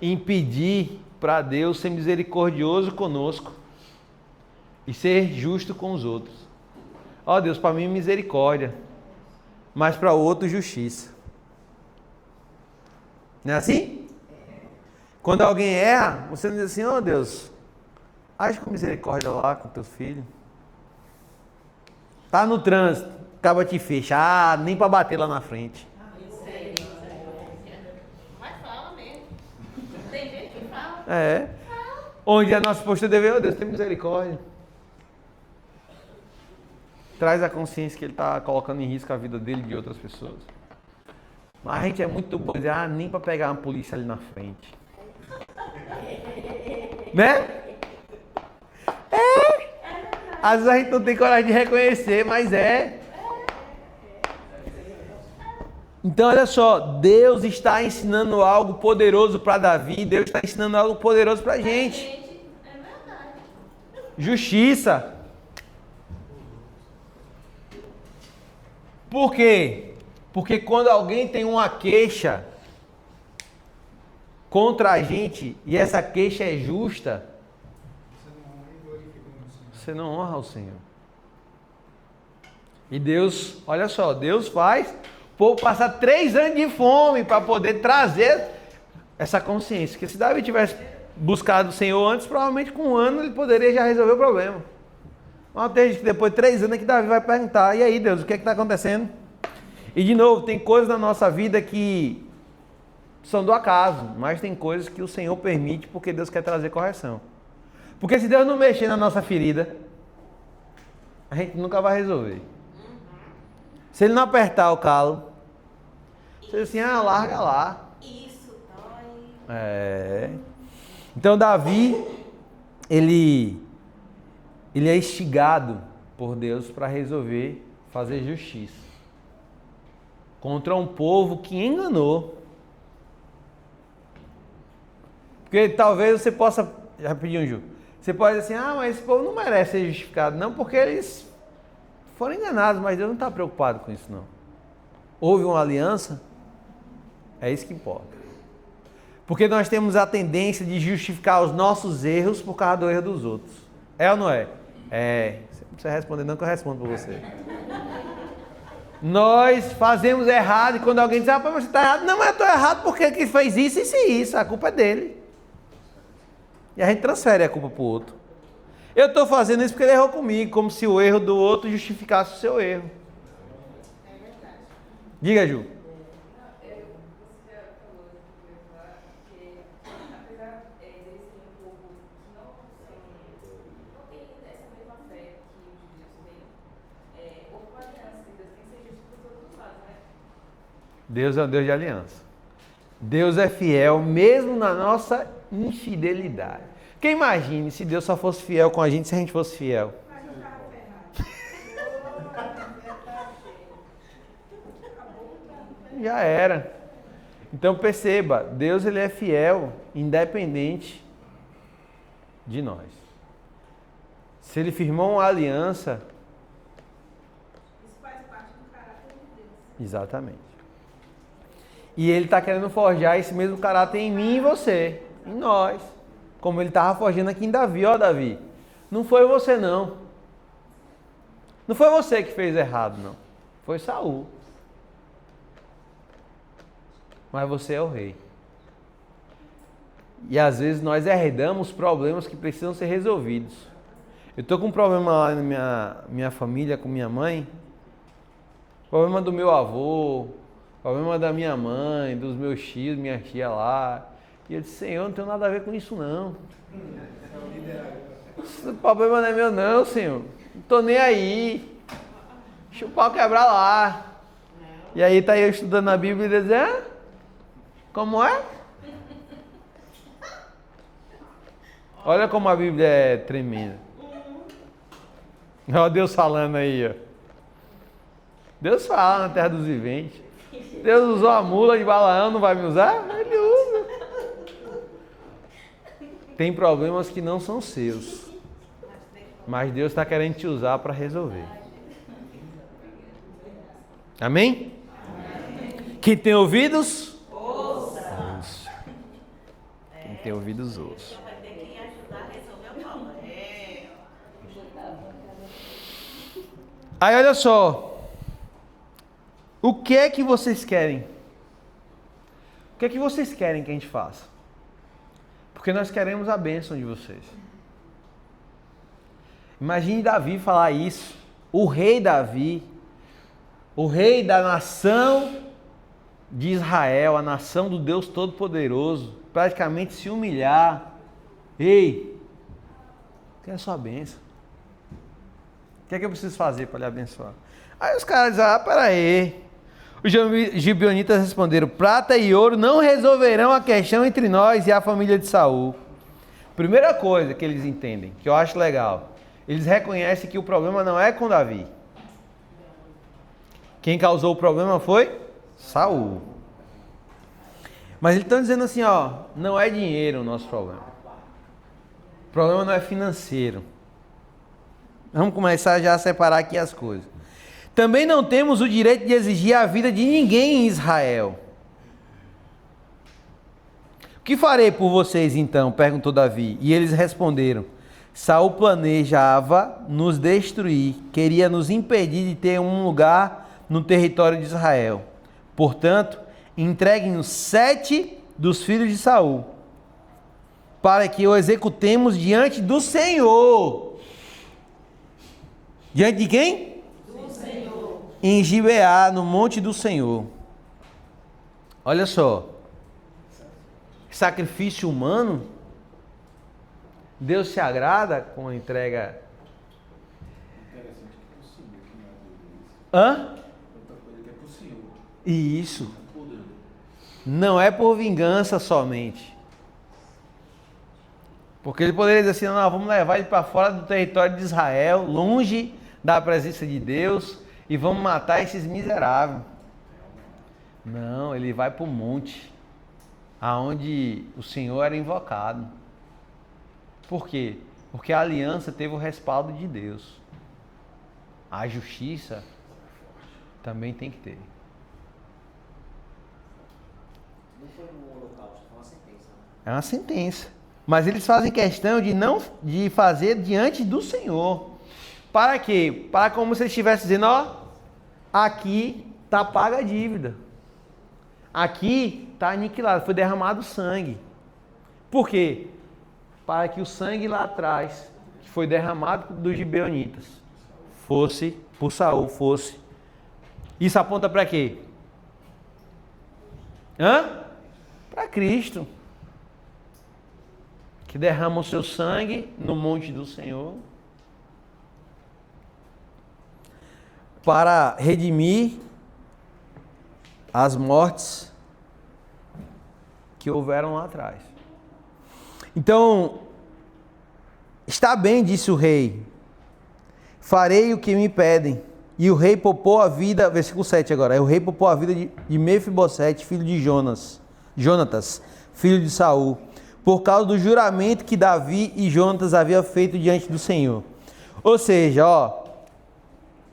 em pedir para Deus ser misericordioso conosco e ser justo com os outros. Ó Deus, para mim misericórdia, mas para o outro justiça. Não é assim? Quando alguém erra, você não diz assim, ó Deus, age com misericórdia lá com teu filho. Tá no trânsito, acaba te fecha, nem para bater lá na frente. Mas fala mesmo. Tem gente que fala. É. Onde a nossa postura deve, ó Deus, tem misericórdia. traz a consciência que ele está colocando em risco a vida dele e de outras pessoas. Mas a gente é muito bom dizer, nem para pegar uma polícia ali na frente. Né? Às vezes a gente não tem coragem de reconhecer, mas é. Então olha só, Deus está ensinando algo poderoso para Davi, Deus está ensinando algo poderoso para a gente. É verdade. Justiça. Por quê? Porque quando alguém tem uma queixa contra a gente e essa queixa é justa, você não honra o Senhor. E Deus, olha só, Deus faz o povo passar 3 anos de fome para poder trazer essa consciência. Porque se Davi tivesse buscado o Senhor antes, provavelmente com 1 ano ele poderia já resolver o problema. Mas tem gente que depois de 3 anos é que Davi vai perguntar, e aí Deus, o que é que está acontecendo? E de novo, tem coisas na nossa vida que são do acaso, mas tem coisas que o Senhor permite porque Deus quer trazer correção. Porque se Deus não mexer na nossa ferida, a gente nunca vai resolver. Se Ele não apertar o calo, você diz assim, larga lá. Isso dói. Então Davi, ele é instigado por Deus para resolver fazer justiça contra um povo que enganou. Porque talvez você possa, rapidinho, Ju, você pode dizer assim, mas esse povo não merece ser justificado. Não, porque eles foram enganados, mas Deus não está preocupado com isso, não. Houve uma aliança, é isso que importa. Porque nós temos a tendência de justificar os nossos erros por causa do erro dos outros. É ou não é? Você não precisa responder não, que eu respondo por você. Nós fazemos errado e quando alguém diz, mas você está errado. Não, mas eu estou errado porque ele fez isso e isso. A culpa é dele. E a gente transfere a culpa para o outro. Eu estou fazendo isso porque ele errou comigo, como se o erro do outro justificasse o seu erro. É verdade. Diga, Ju. Deus é um Deus de aliança. Deus é fiel mesmo na nossa infidelidade. Quem imagine se Deus só fosse fiel com a gente se a gente fosse fiel? Já era. Então perceba, Deus ele é fiel independente de nós. Se ele firmou uma aliança, Isso faz parte do caráter de Deus. exatamente. E ele está querendo forjar esse mesmo caráter em mim e você, em nós. Como ele estava forjando aqui em Davi. Davi, não foi você não. Não foi você que fez errado, não. Foi Saul. Mas você é o rei. E às vezes nós herdamos problemas que precisam ser resolvidos. Eu estou com um problema lá na minha família, com minha mãe. Problema do meu avô. Problema da minha mãe, dos meus tios, minha tia lá. E eu disse, Senhor, não tenho nada a ver com isso não. Esse problema não é meu não, Senhor. Não estou nem aí. Deixa o pau quebrar lá. E aí tá eu estudando a Bíblia e dizendo, como é? Olha como a Bíblia é tremenda. Olha Deus falando aí, ó. Deus fala na terra dos viventes. Deus usou a mula de Balaão, não vai me usar? Ele usa. Tem problemas que não são seus, mas Deus está querendo te usar para resolver. Amém? Quem tem ouvidos? Ouça. Quem tem ouvidos, ouça. Vai ter que ajudar a resolver o problema. Aí olha só. O que é que vocês querem? O que é que vocês querem que a gente faça? Porque nós queremos a bênção de vocês. Imagine Davi falar isso. O rei Davi, o rei da nação de Israel, a nação do Deus Todo-Poderoso, praticamente se humilhar. Ei, quero a sua bênção. que é que eu preciso fazer para lhe abençoar? Aí os caras dizem, peraí. Os gibeonitas responderam, prata e ouro não resolverão a questão entre nós e a família de Saul. Primeira coisa que eles entendem, que eu acho legal, eles reconhecem que o problema não é com Davi. Quem causou o problema foi Saul. Mas eles estão dizendo assim, não é dinheiro o nosso problema. O problema não é financeiro. Vamos começar já a separar aqui as coisas. Também não temos o direito de exigir a vida de ninguém em Israel. O que farei por vocês então? Perguntou Davi. E eles responderam, Saul planejava nos destruir, queria nos impedir de ter um lugar no território de Israel. Portanto, entreguem-nos 7 dos filhos de Saul, para que o executemos diante do Senhor. Diante de quem? Do Senhor. Em Gibeá, no monte do Senhor. Olha só. Sacrifício humano. Deus se agrada com a entrega. Hã? Isso. Não é por vingança somente. Porque ele poderia dizer assim, não, vamos levar ele para fora do território de Israel, longe da presença de Deus, e vamos matar esses miseráveis. Não, ele vai para o monte, aonde o Senhor era invocado. Por quê? Porque a aliança teve o respaldo de Deus. A justiça também tem que ter. Não foi um holocausto, foi uma sentença. É uma sentença. Mas eles fazem questão de fazer diante do Senhor. Para quê? Para como se eles estivessem dizendo, aqui está paga a dívida. Aqui está aniquilado, foi derramado sangue. Por quê? Para que o sangue lá atrás, que foi derramado dos gibeonitas, fosse, por Saul, fosse. Isso aponta para quê? Para Cristo. Que derrama o seu sangue no monte do Senhor. Para redimir as mortes que houveram lá atrás. Então, está bem, disse o rei, farei o que me pedem. E o rei poupou a vida, versículo 7 agora, o rei poupou a vida de Mefibosete, filho de Jonatas, filho de Saul, por causa do juramento que Davi e Jonatas haviam feito diante do Senhor. Ou seja,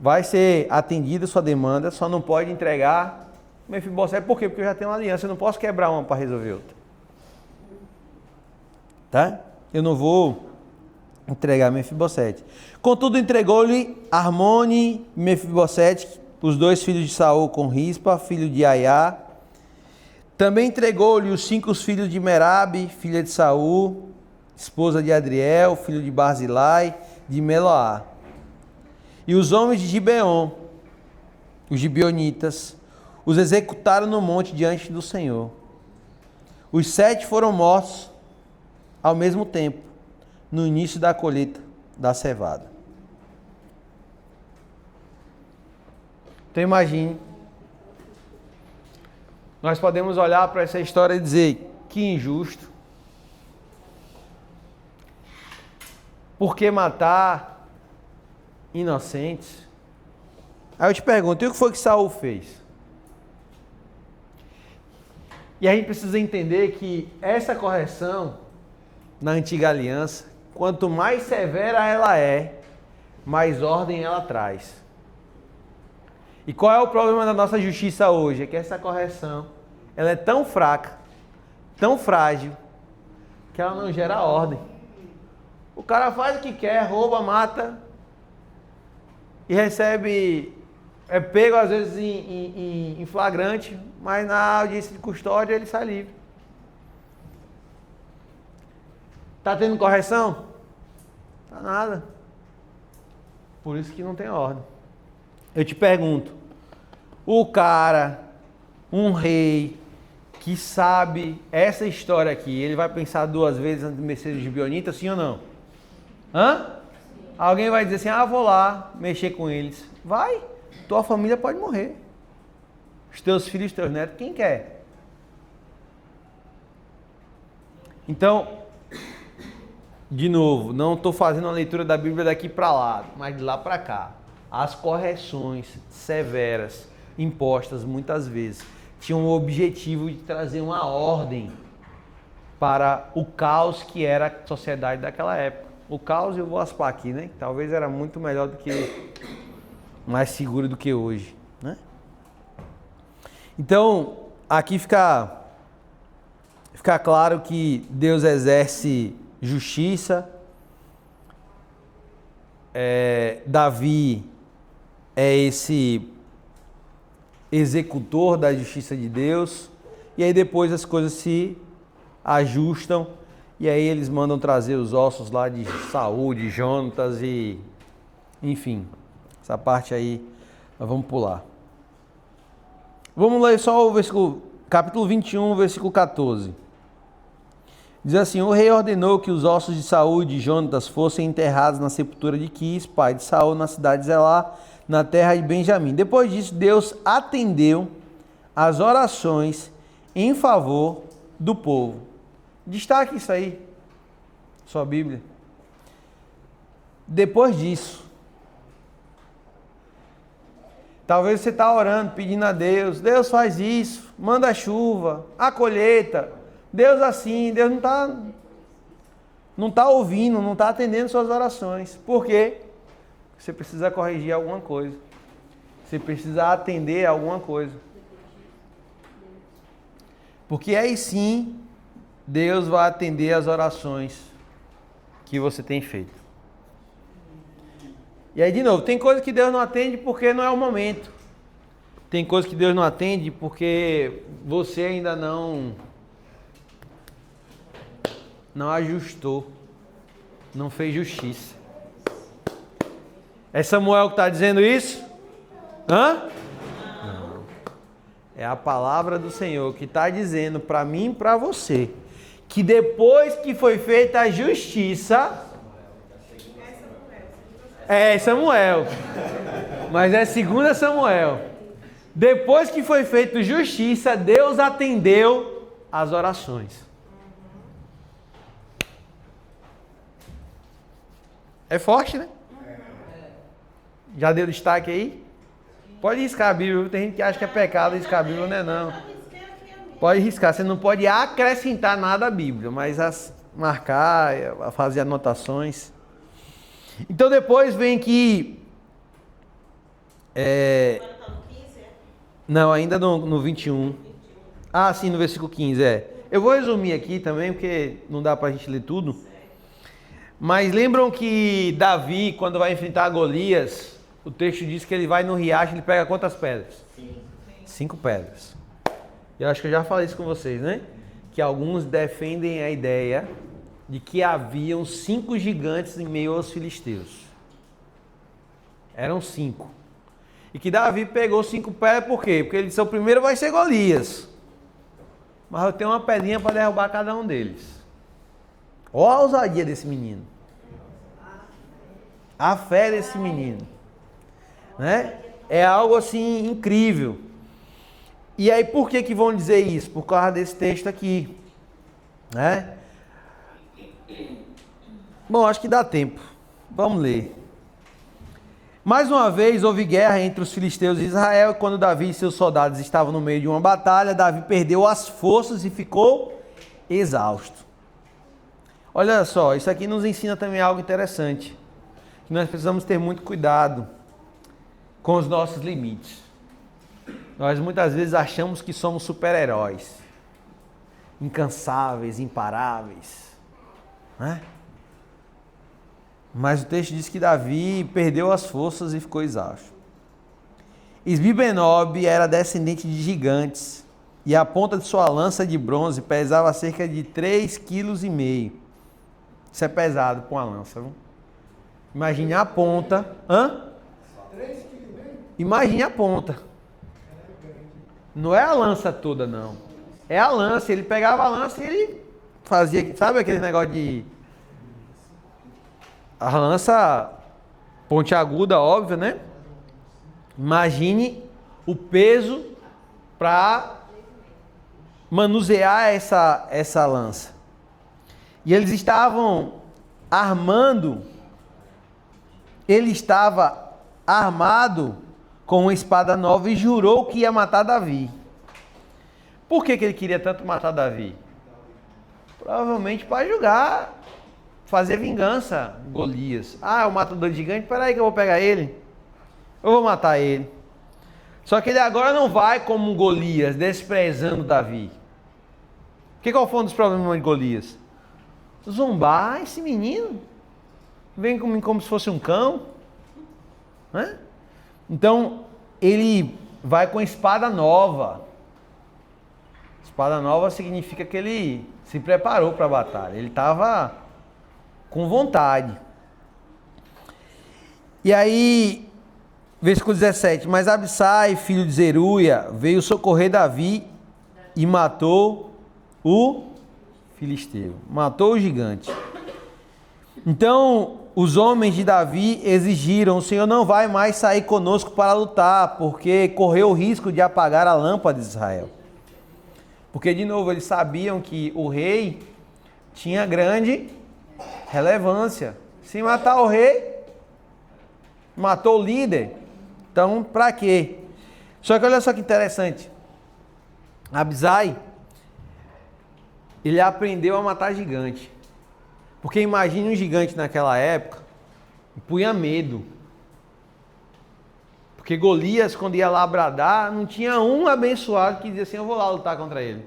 vai ser atendida a sua demanda, só não pode entregar Mefibosete. Por quê? Porque eu já tenho uma aliança, eu não posso quebrar uma para resolver outra. Tá? Eu não vou entregar Mefibosete. Contudo, entregou-lhe Armone e Mefibosete, os 2 filhos de Saul, com Rispa, filho de Aiá. Também entregou-lhe os 5 filhos de Merabe, filha de Saul, esposa de Adriel, filho de Barzilai, de Meloá. E os homens de Gibeon, os gibeonitas, os executaram no monte diante do Senhor. Os 7 foram mortos ao mesmo tempo, no início da colheita da cevada. Então imagine, nós podemos olhar para essa história e dizer, que injusto. Por que matar inocentes? Aí eu te pergunto, e o que foi que Saul fez? E a gente precisa entender que essa correção na antiga aliança, quanto mais severa ela é, mais ordem ela traz. E qual é o problema da nossa justiça hoje? É que essa correção, ela é tão fraca, tão frágil, que ela não gera ordem. O cara faz o que quer, rouba, mata e recebe, é pego às vezes em flagrante, mas na audiência de custódia ele sai livre. Tá tendo correção? Tá nada. Por isso que não tem ordem. Eu te pergunto, o cara, um rei, que sabe essa história aqui, ele vai pensar 2 vezes antes de mexer os gibeonitas, sim ou não? Alguém vai dizer assim, ah, vou lá mexer com eles. Vai, tua família pode morrer. Os teus filhos, os teus netos, quem quer? Então, de novo, não estou fazendo a leitura da Bíblia daqui para lá, mas de lá para cá. As correções severas impostas muitas vezes tinham o objetivo de trazer uma ordem para o caos que era a sociedade daquela época. O caos, eu vou aspar aqui, né? Talvez era muito melhor do que, mais seguro do que hoje, né? Então, aqui fica claro que Deus exerce justiça. Davi é esse executor da justiça de Deus. E aí depois as coisas se ajustam. E aí eles mandam trazer os ossos lá de Saul, de Jonatas e... Enfim, essa parte aí nós vamos pular. Vamos ler só o versículo, capítulo 21, versículo 14. Diz assim, o rei ordenou que os ossos de Saul e de Jonatas fossem enterrados na sepultura de Quis, pai de Saul, na cidade de Zelá, na terra de Benjamim. Depois disso, Deus atendeu às orações em favor do povo. Destaque isso aí, sua Bíblia. Depois disso, talvez você está orando, pedindo a Deus, Deus faz isso, manda a chuva, a colheita, Deus assim, Deus não está ouvindo, não está atendendo suas orações. Por quê? Você precisa corrigir alguma coisa. Você precisa atender alguma coisa. Porque aí sim, Deus vai atender as orações que você tem feito. E aí, de novo, tem coisa que Deus não atende porque não é o momento. Tem coisa que Deus não atende porque você ainda não ajustou, não fez justiça. É Samuel que está dizendo isso? Hã? Não. É a palavra do Senhor que está dizendo para mim e para você que depois que foi feita a justiça... É Samuel. Mas é 2 Samuel. Depois que foi feita justiça, Deus atendeu as orações. É forte, né? Já deu destaque aí? Pode riscar a Bíblia. Tem gente que acha que é pecado riscar a Bíblia, não é não. Pode riscar. Você não pode acrescentar nada à Bíblia, mas marcar, fazer anotações. Então depois vem que... Não, ainda no 21. Ah, sim, no versículo 15, Eu vou resumir aqui também, porque não dá pra gente ler tudo. Mas lembram que Davi, quando vai enfrentar Golias, o texto diz que ele vai no riacho, ele pega quantas pedras? 5 pedras. Eu acho que eu já falei isso com vocês, né? Que alguns defendem a ideia de que haviam 5 gigantes em meio aos filisteus. Eram 5. E que Davi pegou 5 pedras, por quê? Porque ele disse, o primeiro vai ser Golias. Mas eu tenho uma pedrinha para derrubar cada um deles. Olha a ousadia desse menino. A fé desse menino. Né? É algo assim incrível. E aí por que vão dizer isso? Por causa desse texto aqui. Né? Bom, acho que dá tempo. Vamos ler. Mais uma vez houve guerra entre os filisteus e Israel. E quando Davi e seus soldados estavam no meio de uma batalha, Davi perdeu as forças e ficou exausto. Olha só, isso aqui nos ensina também algo interessante. Que nós precisamos ter muito cuidado com os nossos limites. Nós muitas vezes achamos que somos super-heróis. Incansáveis, imparáveis. Né? Mas o texto diz que Davi perdeu as forças e ficou exausto. Isbi-Benob era descendente de gigantes. E a ponta de sua lança de bronze pesava cerca de 3,5 kg. Isso é pesado com a lança, viu? Imagine a ponta. Hã? 3 kg? Imagine a ponta. Não é a lança toda, não. É a lança. Ele pegava a lança e ele fazia... Sabe aquele negócio de... A lança pontiaguda, óbvio, né? Imagine o peso para manusear essa lança. E eles estavam armando, ele estava armado com uma espada nova e jurou que ia matar Davi. Por que ele queria tanto matar Davi? Provavelmente para julgar, fazer vingança, Golias. Ah, é o matador de gigante, peraí que eu vou pegar ele. Eu vou matar ele. Só que ele agora não vai como um Golias, desprezando Davi. Qual foi um dos problemas de Golias? Zombar, esse menino vem como se fosse um cão, né? Então ele vai com espada nova. Espada nova significa que ele se preparou para a batalha, ele estava com vontade. E aí, versículo 17: mas Abissai, filho de Zeruia, veio socorrer Davi e matou o filisteu, matou o gigante. Então os homens de Davi exigiram: o Senhor não vai mais sair conosco para lutar, porque correu o risco de apagar a lâmpada de Israel. Porque, de novo, eles sabiam que o rei tinha grande relevância. Se matar o rei, matou o líder. Então, para quê? Só que olha só que interessante. Abisai, ele aprendeu a matar gigante. Porque imagine um gigante naquela época, punha medo. Porque Golias, quando ia lá bradar, não tinha um abençoado que dizia assim: eu vou lá lutar contra ele.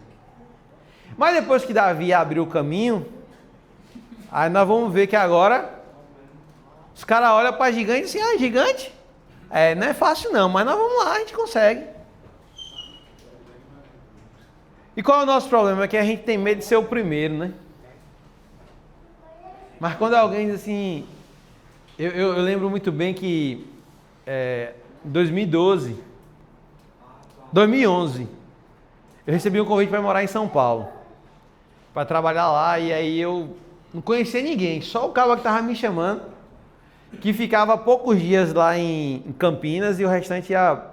Mas depois que Davi abriu o caminho, aí nós vamos ver que agora os caras olham para gigante e dizem: ah, gigante? Não é fácil não, mas nós vamos lá, a gente consegue. E qual é o nosso problema? É que a gente tem medo de ser o primeiro, né? Mas quando alguém diz assim... Eu lembro muito bem que em 2011, eu recebi um convite para morar em São Paulo, para trabalhar lá, e aí eu não conhecia ninguém, só o cara que estava me chamando, que ficava poucos dias lá em Campinas e o restante ia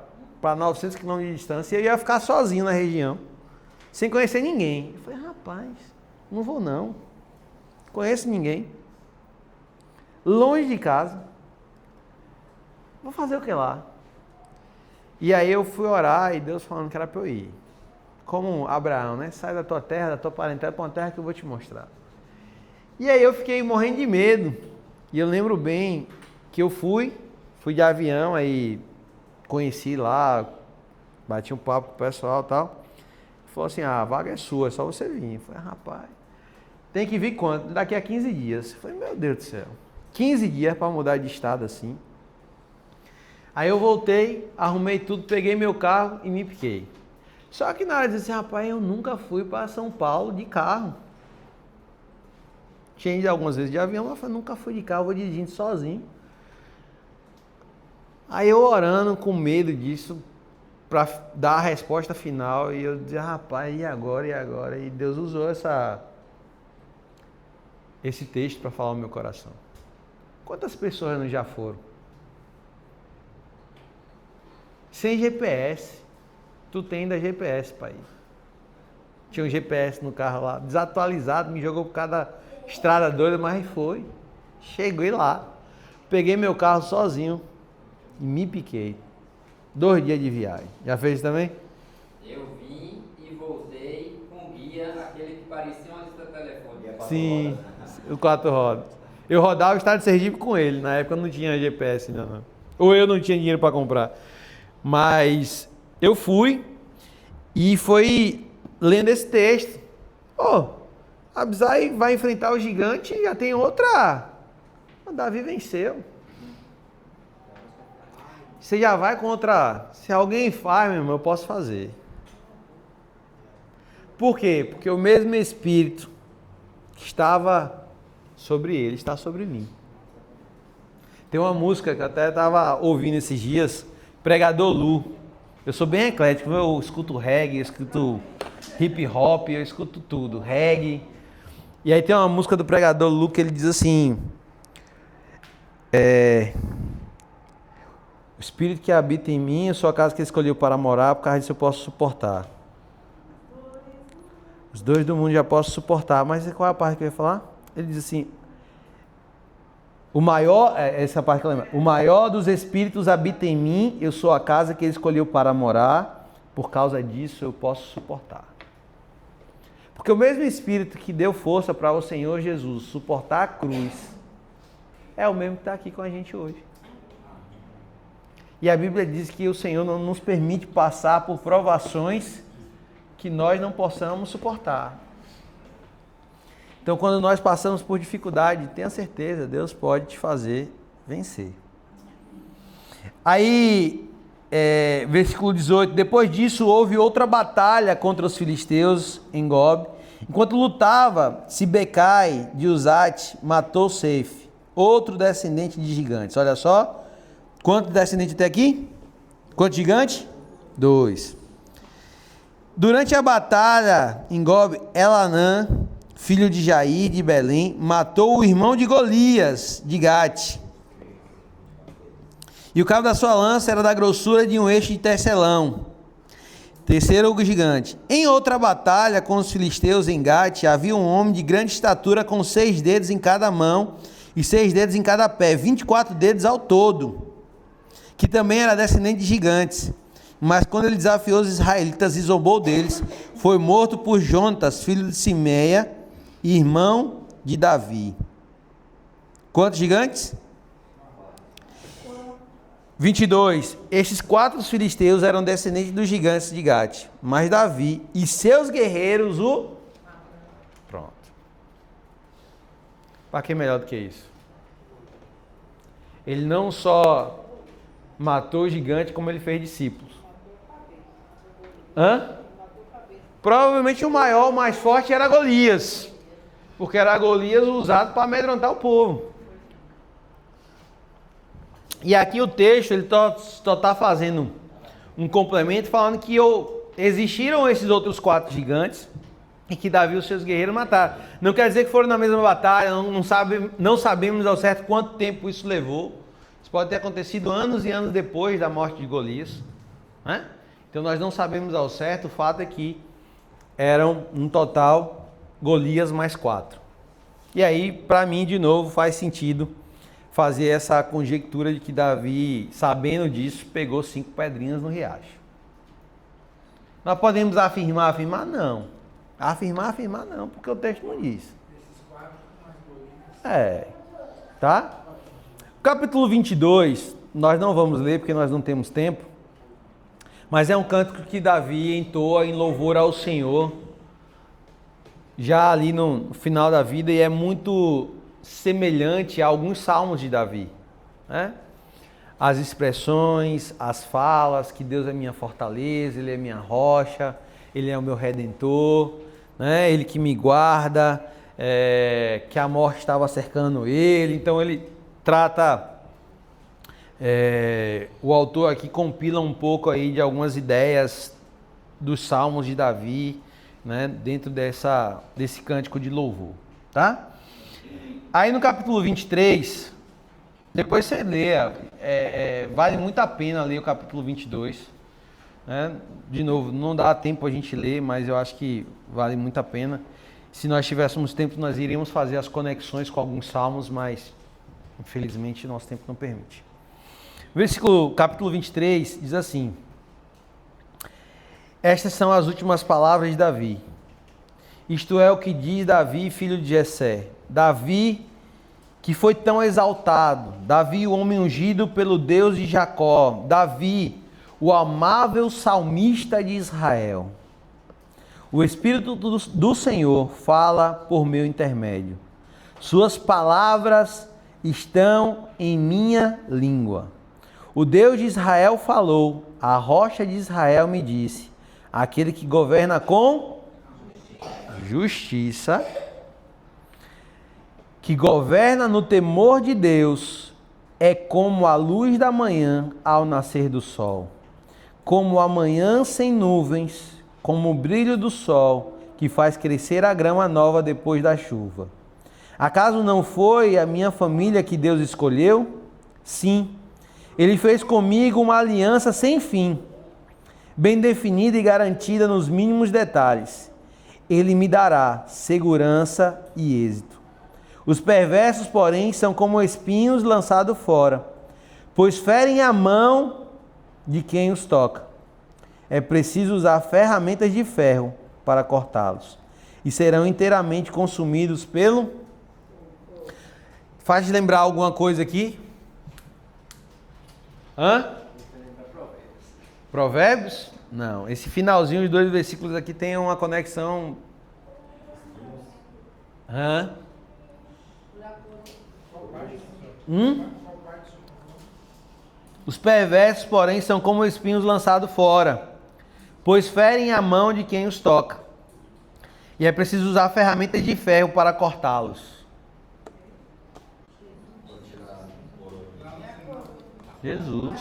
para 900 quilômetros de distância, e eu ia ficar sozinho na região, sem conhecer ninguém. Eu falei: rapaz, não vou não, conheço ninguém, longe de casa, vou fazer o que lá? E aí eu fui orar e Deus falando que era para eu ir. Como Abraão, né? Sai da tua terra, da tua parentela, para uma terra que eu vou te mostrar. E aí eu fiquei morrendo de medo. E eu lembro bem que eu fui de avião, aí conheci lá, bati um papo com o pessoal e tal. Falou assim: a vaga é sua, é só você vir. Eu falei: rapaz, tem que vir quanto? Daqui a 15 dias. Eu falei: meu Deus do céu, 15 dias para mudar de estado assim. Aí eu voltei, arrumei tudo, peguei meu carro e me piquei. Só que na hora de dizer assim: rapaz, eu nunca fui para São Paulo de carro. Tinha ido algumas vezes de avião, mas eu nunca fui de carro, vou dirigindo sozinho. Aí eu orando, com medo disso, para dar a resposta final, e eu dizia: rapaz, e agora, e agora? E Deus usou esse texto para falar no meu coração. Quantas pessoas não já foram? Sem GPS. Tu tem ainda GPS para ir. Tinha um GPS no carro lá, desatualizado, me jogou por cada estrada doida, mas foi. Cheguei lá, peguei meu carro sozinho e me piquei. 2 dias de viagem. Já fez isso também? Eu vim e voltei com guia, aquele que parecia uma lista telefônica. Sim, o 4 rodas. Eu rodava o estado de Sergipe com ele, na época não tinha GPS ainda não. Ou eu não tinha dinheiro para comprar. Mas eu fui e foi lendo esse texto. Abisai vai enfrentar o gigante e já tem outra. O Davi venceu. Você já vai contra. Se alguém faz, meu irmão, eu posso fazer. Por quê? Porque o mesmo Espírito que estava sobre ele está sobre mim. Tem uma música que eu até estava ouvindo esses dias, Pregador Lu. Eu sou bem eclético, eu escuto reggae, eu escuto hip hop, eu escuto tudo, reggae. E aí tem uma música do Pregador Lu que ele diz assim: O Espírito que habita em mim, eu sou a casa que ele escolheu para morar, por causa disso eu posso suportar. Os dois do mundo já posso suportar, mas qual é a parte que eu ia falar? Ele diz assim, o maior, essa parte que eu lembro, o maior dos Espíritos habita em mim, eu sou a casa que ele escolheu para morar, por causa disso eu posso suportar. Porque o mesmo Espírito que deu força para o Senhor Jesus suportar a cruz, é o mesmo que está aqui com a gente hoje. E a Bíblia diz que o Senhor não nos permite passar por provações que nós não possamos suportar. Então, quando nós passamos por dificuldade, tenha certeza, Deus pode te fazer vencer. Aí, versículo 18, depois disso houve outra batalha contra os filisteus em Gob. Enquanto lutava, Sibecai de Uzate matou Seife, outro descendente de gigantes. Olha só, quantos descendentes até aqui? Quantos gigantes? 2. Durante a batalha em Gob, Elanã, filho de Jair de Belém, matou o irmão de Golias, de Gate. E o cabo da sua lança era da grossura de um eixo de tecelão. Terceiro gigante. Em outra batalha com os filisteus em Gate, havia um homem de grande estatura com 6 dedos em cada mão e 6 dedos em cada pé, 24 dedos ao todo, que também era descendente de gigantes. Mas quando ele desafiou os israelitas e zombou deles, foi morto por Jonatas, filho de Simeia, irmão de Davi. Quantos gigantes? 22. Estes 4 filisteus eram descendentes dos gigantes de Gate, mas Davi e seus guerreiros Pronto. Para que melhor do que isso? Ele não só matou o gigante, como ele fez discípulos. Provavelmente o maior, o mais forte era Golias, porque era Golias usado para amedrontar o povo. E aqui o texto ele está fazendo um complemento, falando que existiram esses outros 4 gigantes e que Davi e os seus guerreiros mataram. Não quer dizer que foram na mesma batalha, não sabemos ao certo quanto tempo isso levou. Isso pode ter acontecido anos e anos depois da morte de Golias, né? Então nós não sabemos ao certo. O fato é que eram um total Golias mais 4. E aí, para mim, de novo, faz sentido fazer essa conjectura de que Davi, sabendo disso, pegou 5 pedrinhas no riacho. Nós podemos afirmar? Não. Afirmar não, porque o texto não diz. Tá? Capítulo 22, nós não vamos ler porque nós não temos tempo, mas é um cântico que Davi entoa em louvor ao Senhor, já ali no final da vida, e é muito semelhante a alguns salmos de Davi, né? As expressões, as falas, que Deus é minha fortaleza, Ele é minha rocha, Ele é o meu redentor, né? Ele que me guarda, que a morte estava cercando Ele. Então ele trata, o autor aqui compila um pouco aí de algumas ideias dos salmos de Davi, né? Dentro desse cântico de louvor, tá? Aí no capítulo 23, depois você lê, vale muito a pena ler o capítulo 22. Né? De novo, não dá tempo a gente ler, mas eu acho que vale muito a pena. Se nós tivéssemos tempo, nós iríamos fazer as conexões com alguns salmos, mas infelizmente nosso tempo não permite. Capítulo 23 diz assim: estas são as últimas palavras de Davi. Isto é o que diz Davi, filho de Jessé. Davi, que foi tão exaltado. Davi, o homem ungido pelo Deus de Jacó. Davi, o amável salmista de Israel. O Espírito do Senhor fala por meu intermédio. Suas palavras estão em minha língua. O Deus de Israel falou, a rocha de Israel me disse, aquele que governa com justiça, que governa no temor de Deus, é como a luz da manhã ao nascer do sol, como a manhã sem nuvens, como o brilho do sol, que faz crescer a grama nova depois da chuva. Acaso não foi a minha família que Deus escolheu? Sim, Ele fez comigo uma aliança sem fim, bem definida e garantida nos mínimos detalhes. Ele me dará segurança e êxito. Os perversos, porém, são como espinhos lançados fora, pois ferem a mão de quem os toca. É preciso usar ferramentas de ferro para cortá-los, e serão inteiramente consumidos pelo... Faz lembrar alguma coisa aqui? Hã? Provérbios? Não, esse finalzinho de 2 versículos aqui tem uma conexão. Hã? Os perversos, porém, são como espinhos lançados fora, pois ferem a mão de quem os toca. E é preciso usar ferramentas de ferro para cortá-los. Jesus.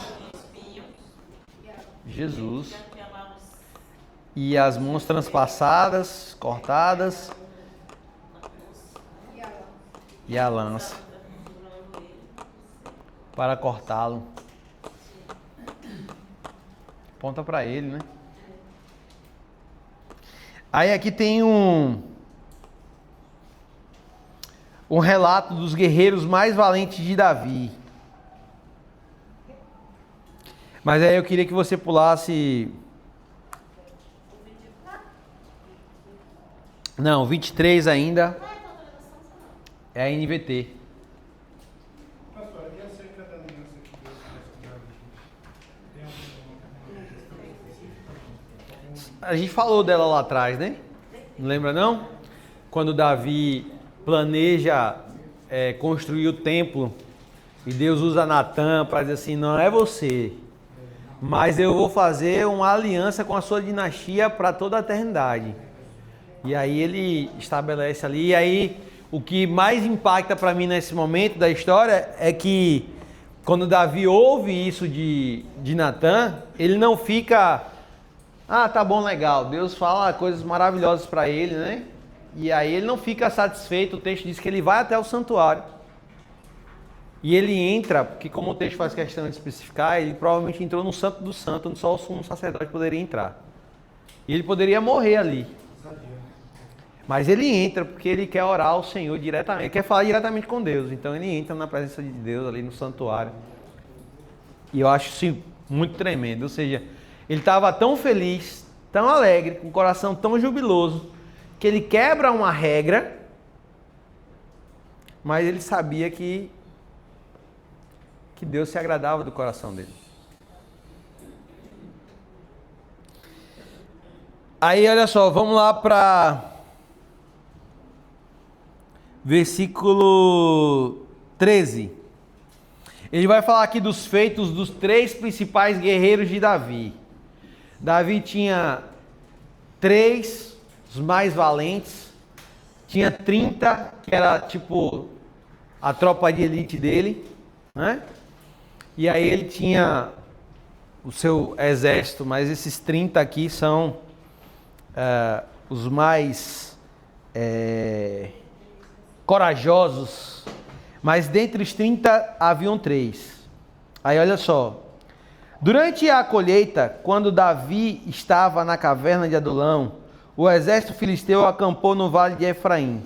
Jesus. E as mãos transpassadas, cortadas. E a lança. Para cortá-lo. Aponta para ele, né? Aí aqui tem um relato dos guerreiros mais valentes de Davi. Mas aí eu queria que você pulasse... Não, 23 ainda. É a NVT. Pastor, e acerca da aliança que Deus faz com Davi? Tem alguma questão? A gente falou dela lá atrás, né? Não lembra não? Quando Davi planeja construir o templo e Deus usa Natã para dizer assim, não é você, mas eu vou fazer uma aliança com a sua dinastia para toda a eternidade. E aí ele estabelece ali, e aí o que mais impacta para mim nesse momento da história é que quando Davi ouve isso de Natã, ele não fica, tá bom, legal, Deus fala coisas maravilhosas para ele, né? E aí ele não fica satisfeito, o texto diz que ele vai até o santuário. E ele entra, porque como o texto faz questão de especificar, ele provavelmente entrou no Santo do Santo, onde só o sumo sacerdote poderia entrar. E ele poderia morrer ali. Mas ele entra porque ele quer orar ao Senhor diretamente, ele quer falar diretamente com Deus. Então ele entra na presença de Deus ali no santuário. E eu acho isso muito tremendo. Ou seja, ele estava tão feliz, tão alegre, com o coração tão jubiloso, que ele quebra uma regra, mas ele sabia que Deus se agradava do coração dele. Aí, olha só, vamos lá para versículo 13. Ele vai falar aqui dos feitos dos 3 principais guerreiros de Davi. Davi tinha 3, os mais valentes. Tinha 30, que era tipo a tropa de elite dele, né? E aí ele tinha o seu exército, mas esses 30 aqui são os mais corajosos. Mas dentre os 30 haviam 3. Aí olha só. Durante a colheita, quando Davi estava na caverna de Adulão, o exército filisteu acampou no vale de Efraim.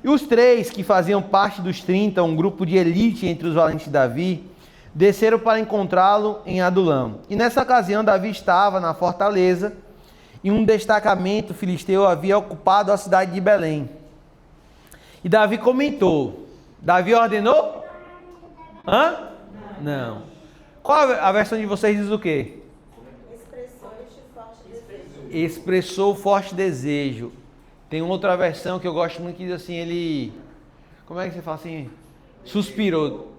E os 3 que faziam parte dos 30, um grupo de elite entre os valentes de Davi, desceram para encontrá-lo em Adulão. E nessa ocasião Davi estava na fortaleza e um destacamento filisteu havia ocupado a cidade de Belém. E Davi comentou. Davi ordenou? Não. Qual a versão de vocês diz o quê? Expressou forte desejo. Tem outra versão que eu gosto muito que diz assim, ele... Como é que você fala assim? Suspirou.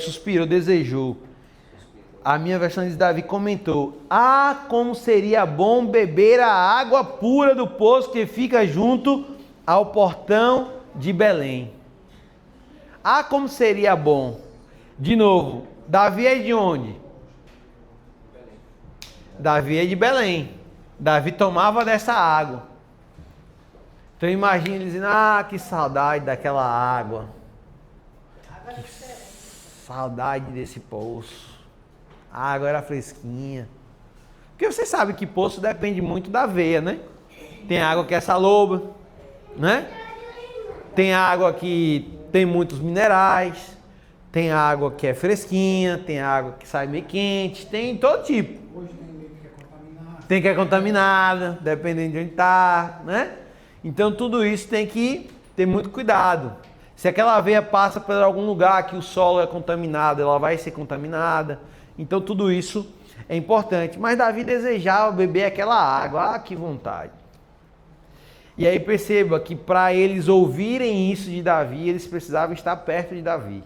Suspirou, desejou. A minha versão diz, Davi comentou, como seria bom beber a água pura do poço que fica junto ao portão de Belém. Como seria bom. De novo, Davi é de onde? Davi é de Belém. Davi tomava dessa água. Então imagina ele dizendo, que saudade daquela água. Que saudade desse poço. A água era fresquinha. Porque você sabe que poço depende muito da veia, né? Tem água que é saloba, né? Tem água que tem muitos minerais. Tem água que é fresquinha. Tem água que sai meio quente. Tem todo tipo. Hoje tem leite que é contaminado. Tem que é contaminada, dependendo de onde está, né? Então tudo isso tem que ter muito cuidado. Se aquela veia passa por algum lugar que o solo é contaminado, ela vai ser contaminada. Então tudo isso é importante. Mas Davi desejava beber aquela água. Ah, que vontade. E aí perceba que para eles ouvirem isso de Davi, eles precisavam estar perto de Davi.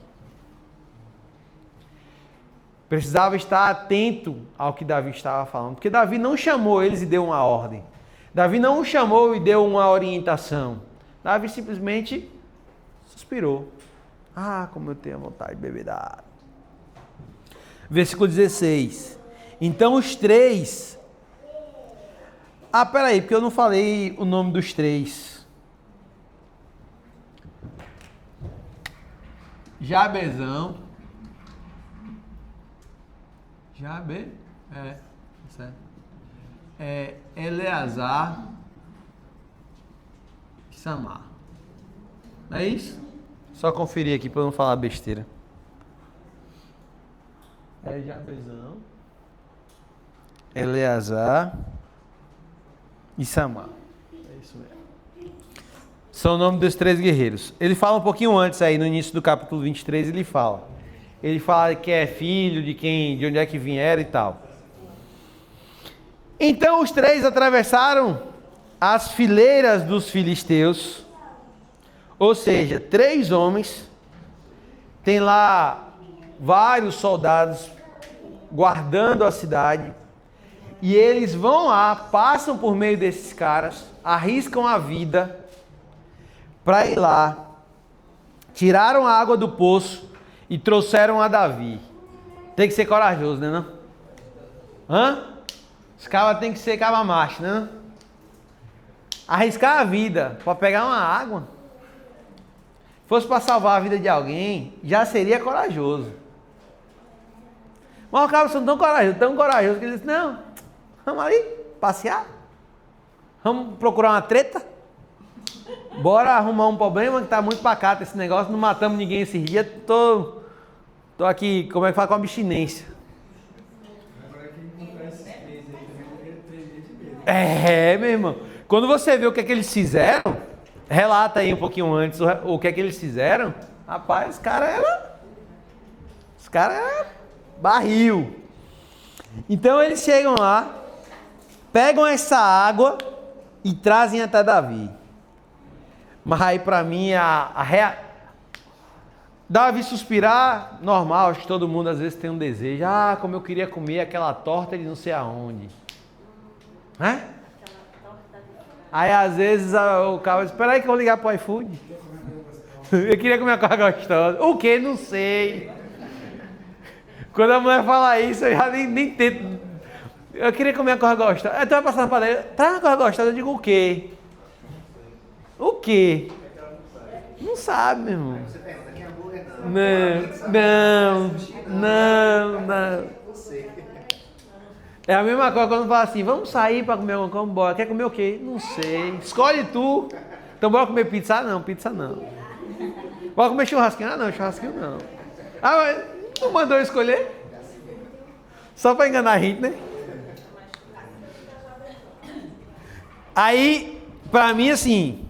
Precisava estar atento ao que Davi estava falando. Porque Davi não chamou eles e deu uma ordem. Davi não o chamou e deu uma orientação. Davi simplesmente suspirou. Ah, como eu tenho vontade de beber da água. Versículo 16. Então os três... Ah, peraí, porque eu não falei o nome dos três. Jabezão. Jabe? Certo. Eleazar e Samar. Não é isso? Só conferir aqui para não falar besteira. Jabezão, Eleazar e Samar. É isso mesmo. São o nome dos três guerreiros. Ele fala um pouquinho antes aí, no início do capítulo 23, ele fala. Ele fala que é filho de quem, de onde é que vieram e tal. Então os três atravessaram as fileiras dos filisteus, ou seja, 3 homens, tem lá vários soldados guardando a cidade, e eles vão lá, passam por meio desses caras, arriscam a vida para ir lá, tiraram a água do poço e trouxeram a Davi. Tem que ser corajoso, né não? Os cabas tem que ser caba macho, né? Arriscar a vida para pegar uma água. Se fosse para salvar a vida de alguém, já seria corajoso. Mas os cabas são tão corajosos que eles dizem, não, vamos ali passear. Vamos procurar uma treta. Bora arrumar um problema que tá muito pacato esse negócio, não matamos ninguém esses dias, tô aqui, como é que fala, com abstinência. Agora que encontrar esses 3 aí também, eu queria tremer de medo. Meu irmão. Quando você vê o que é que eles fizeram, relata aí um pouquinho antes o que é que eles fizeram. Rapaz, os caras eram barril. Então eles chegam lá, pegam essa água e trazem até Davi. Mas aí pra mim Davi suspirar, normal, acho que todo mundo às vezes tem um desejo. Ah, como eu queria comer aquela torta de não sei aonde. Né? Aí às vezes o cara diz, espera aí que eu vou ligar pro iFood. Eu queria comer uma coisa gostosa. O que? Não sei. Quando a mulher fala isso, eu já nem tento. Eu queria comer uma coisa gostosa. Aí tu vai passar na padaria, tá uma coisa gostosa? Eu digo o quê? O quê? Não sabe, meu irmão. Você pergunta, quem é hambúrguer? Não. É a mesma coisa quando fala assim, vamos sair para comer alguma coisa, bora. Quer comer o quê? Não sei. Escolhe tu. Então bora comer pizza? Não, pizza não. Bora comer churrasquinho? Ah, não, churrasquinho não. Ah, mas não mandou escolher? Só para enganar a gente, né? Aí, para mim, assim,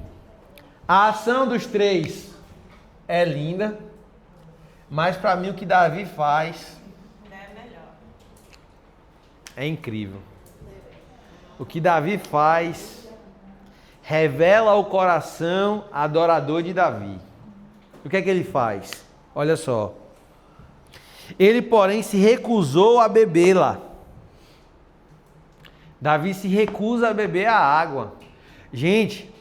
a ação dos 3 é linda, mas para mim o que Davi faz é incrível. O que Davi faz revela o coração adorador de Davi. O que é que ele faz? Olha só. Ele, porém, se recusou a bebê-la. Davi se recusa a beber a água. Gente,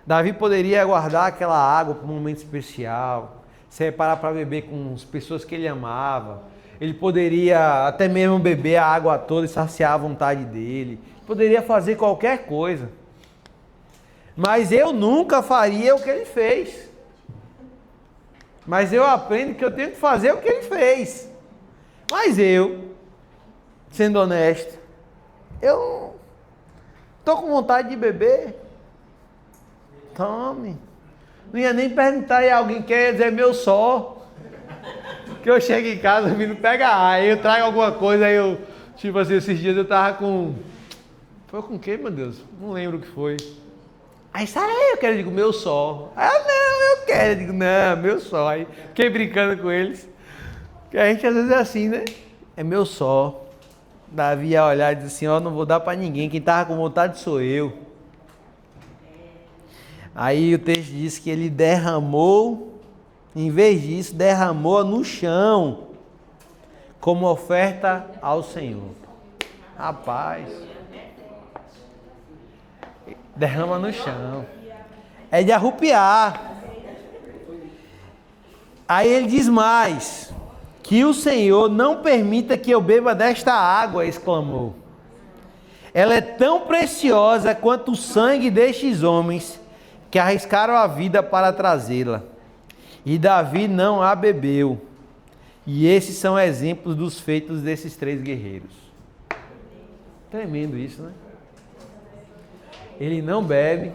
Davi poderia guardar aquela água para um momento especial, separar para beber com as pessoas que ele amava. Ele poderia até mesmo beber a água toda e saciar a vontade dele. Poderia fazer qualquer coisa. Mas eu nunca faria o que ele fez. Mas eu aprendo que eu tenho que fazer o que ele fez. Mas eu, sendo honesto, eu tô com vontade de beber. Tome. Não ia nem perguntar, e alguém quer dizer meu só. Que eu chego em casa, o menino pega aí eu trago alguma coisa, aí eu, tipo assim, esses dias eu tava com... Foi com quem, meu Deus? Não lembro o que foi. Aí sai, eu quero, eu digo, meu só. Aí eu, não, eu quero, eu digo, não, meu só. Aí fiquei brincando com eles. Porque a gente às vezes é assim, né? É meu só. Davi ia olhar e dizer assim, ó, não vou dar pra ninguém, quem tava com vontade sou eu. Aí o texto diz que ele derramou, em vez disso, derramou no chão, como oferta ao Senhor. Rapaz, derrama no chão. É de arrupiar. Aí ele diz mais, que o Senhor não permita que eu beba desta água, exclamou. Ela é tão preciosa quanto o sangue destes homens que arriscaram a vida para trazê-la. E Davi não a bebeu. E esses são exemplos dos feitos desses 3 guerreiros. Tremendo isso, né? Ele não bebe,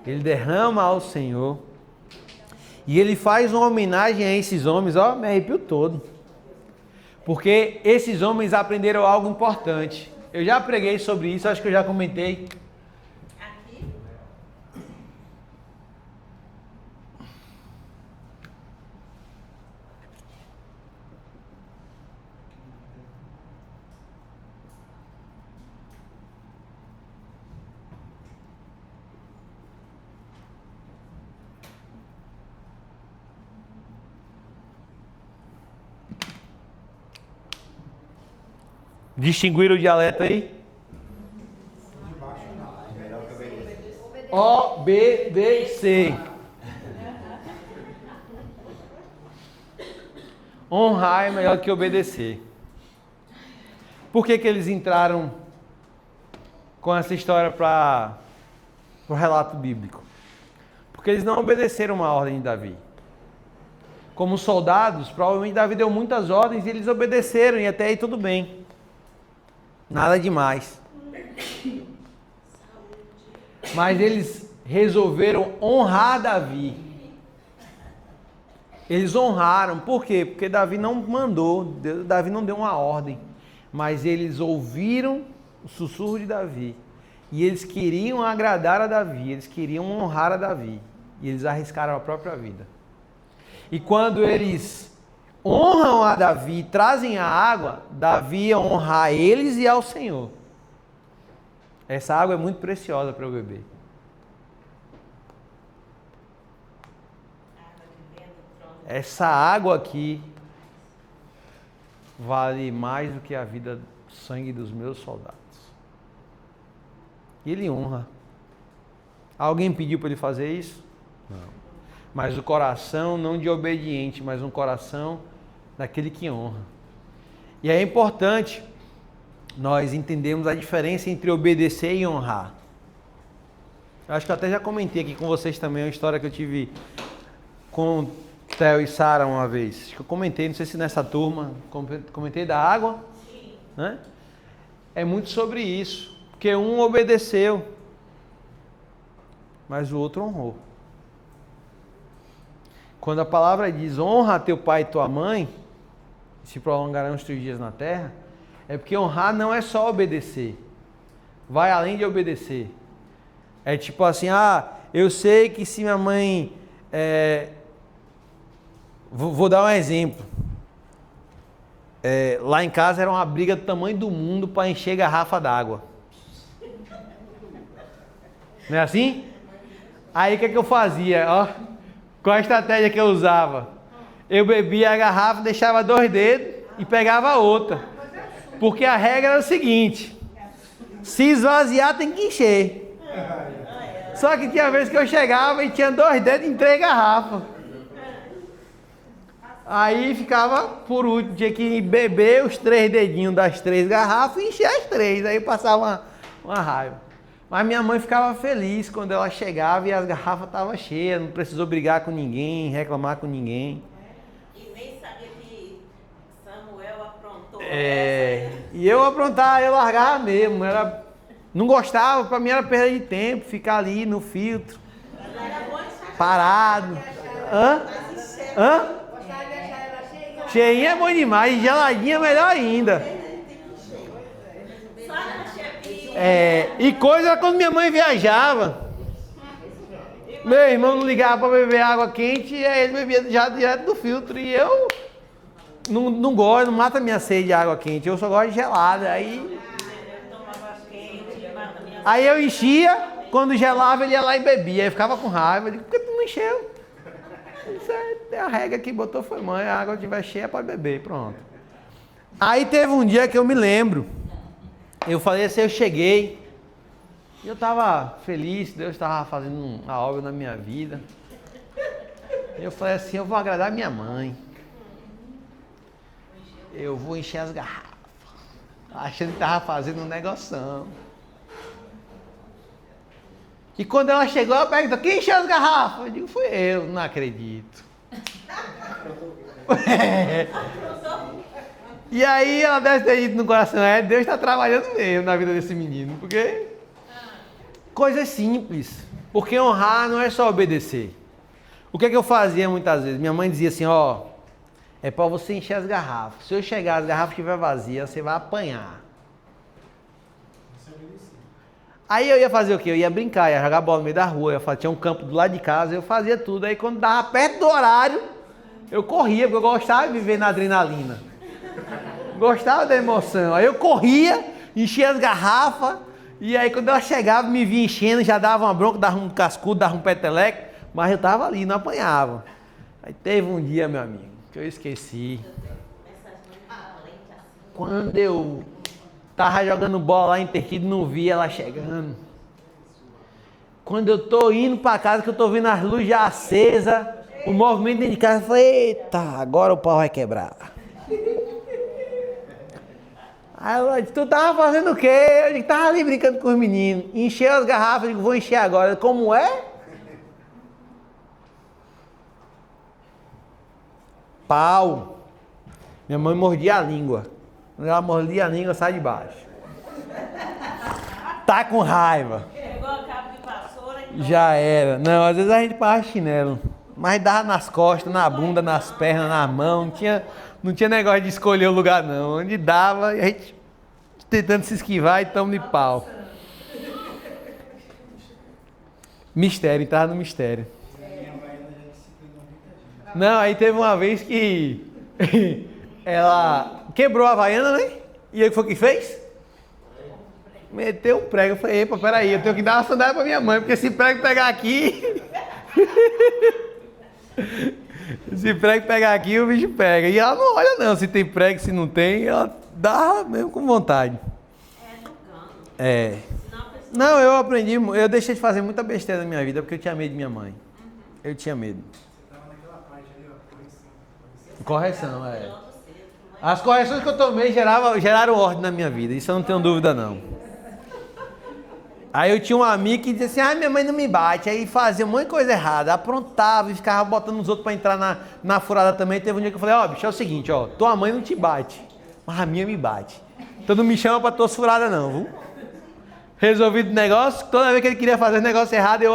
ele derrama ao Senhor, e ele faz uma homenagem a esses homens, ó, me arrepio todo. Porque esses homens aprenderam algo importante. Eu já preguei sobre isso, acho que eu já comentei. Distinguir o dialeto aí? Obedecer. Honrar é melhor que obedecer. Por que eles entraram com essa história para o relato bíblico? Porque eles não obedeceram uma ordem de Davi. Como soldados, provavelmente Davi deu muitas ordens e eles obedeceram, e até aí tudo bem. Nada demais. Mas eles resolveram honrar Davi. Eles honraram. Por quê? Porque Davi não mandou, Davi não deu uma ordem. Mas eles ouviram o sussurro de Davi. E eles queriam agradar a Davi, eles queriam honrar a Davi. E eles arriscaram a própria vida. E quando eles honram a Davi, trazem a água, Davi ia honrar eles e ao Senhor. Essa água é muito preciosa para eu beber. Essa água aqui vale mais do que a vida, o sangue dos meus soldados. E ele honra. Alguém pediu para ele fazer isso? Não. Mas o coração não de obediente, mas um coração daquele que honra. E é importante nós entendermos a diferença entre obedecer e honrar. Eu acho que eu até já comentei aqui com vocês também uma história que eu tive com Theo e Sara uma vez. Acho que eu comentei, não sei se nessa turma, comentei da água. Sim. Né? É muito sobre isso. Porque um obedeceu, mas o outro honrou. Quando a palavra diz honra teu pai e tua mãe, se prolongarão os teus dias na terra, é porque honrar não é só obedecer. Vai além de obedecer. É tipo assim, eu sei que se minha mãe... Vou dar um exemplo. Lá em casa era uma briga do tamanho do mundo para encher garrafa d'água. Não é assim? Aí o que eu fazia? Ó, qual a estratégia que eu usava? Eu bebia a garrafa, deixava 2 dedos e pegava a outra. Porque a regra era o seguinte: se esvaziar tem que encher. Só que tinha vezes que eu chegava e tinha 2 dedos em 3 garrafas. Aí ficava por último, tinha que beber os 3 dedinhos das 3 garrafas e encher as 3. Aí passava uma raiva. Mas minha mãe ficava feliz quando ela chegava e as garrafas estavam cheias, não precisou brigar com ninguém, reclamar com ninguém. E nem sabia que Samuel aprontou. E eu aprontava, eu largava mesmo. Não gostava, pra mim era perda de tempo, ficar ali no filtro, parado. Hã? Cheinha é bom demais, e geladinha melhor ainda. Só na chepinha. E coisa era quando minha mãe viajava. Meu irmão não ligava pra beber água quente e aí ele bebia já direto do filtro. E eu não gosto, não mata minha sede de água quente, eu só gosto de gelada. Aí eu enchia, quando gelava ele ia lá e bebia. Aí eu ficava com raiva, eu digo, por que tu não encheu? Isso é a regra que botou foi mãe, a água estiver cheia pode beber, pronto. Aí teve um dia que eu me lembro, eu falei assim, eu cheguei, eu estava feliz, Deus estava fazendo uma obra na minha vida. Eu falei assim, eu vou agradar minha mãe, eu vou encher as garrafas, achando que estava fazendo um negoção. E quando ela chegou, ela perguntou, quem encheu as garrafas? Eu digo, fui eu, não acredito. E aí ela deve ter dito no coração, Deus está trabalhando mesmo na vida desse menino, porque coisas simples, porque honrar não é só obedecer. O que é que eu fazia muitas vezes? Minha mãe dizia assim, é para você encher as garrafas, se eu chegar as garrafas estiver vazias, você vai apanhar. Aí eu ia fazer o quê? Eu ia brincar, ia jogar bola no meio da rua, tinha um campo do lado de casa, eu fazia tudo. Aí quando dava perto do horário, eu corria, porque eu gostava de viver na adrenalina. Gostava da emoção. Aí eu corria, enchia as garrafas, e aí quando ela chegava, me via enchendo, já dava uma bronca, dava um cascudo, dava um peteleco, mas eu tava ali, não apanhava. Aí teve um dia, meu amigo, que eu esqueci. Quando eu tava jogando bola lá em Terquido, não vi ela chegando. Quando eu tô indo pra casa, que eu tô vendo as luzes já acesas, o movimento dentro de casa, eu falei, eita, agora o pau vai quebrar. Aí ela disse, tu tava fazendo o quê? Eu disse, tava ali brincando com os meninos. Encheu as garrafas, eu digo, vou encher agora. Como é? Pau. Minha mãe mordia a língua. Quando ela mordia a língua, sai de baixo. Tá com raiva. Pegou a cabo de vassoura e Já era. Não, às vezes a gente passa chinelo. Mas dava nas costas, na bunda, nas pernas, na mão. Não tinha negócio de escolher o lugar, não. Onde dava, a gente tentando se esquivar e tamo de pau. Mistério, entrava no mistério. Não, aí teve uma vez que ela quebrou a havaiana, né? E aí foi o que fez? Meteu um prego. Eu falei, epa, peraí, eu tenho que dar uma sandália pra minha mãe, porque se prego pegar aqui... Se prego pegar aqui, o bicho pega. E ela não olha não, se tem prego, se não tem, ela dá mesmo com vontade. Não, eu aprendi, eu deixei de fazer muita besteira na minha vida, porque eu tinha medo de minha mãe. Eu tinha medo. Correção, As correções que eu tomei geraram ordem na minha vida, isso eu não tenho dúvida não. Aí eu tinha um amigo que dizia assim, minha mãe não me bate, aí fazia um monte de coisa errada, aprontava e ficava botando os outros pra entrar na furada também. Teve um dia que eu falei, bicho, é o seguinte, tua mãe não te bate, mas a minha me bate. Então não me chama pra tuas furadas não, viu? Resolvido o negócio, toda vez que ele queria fazer negócio errado, esse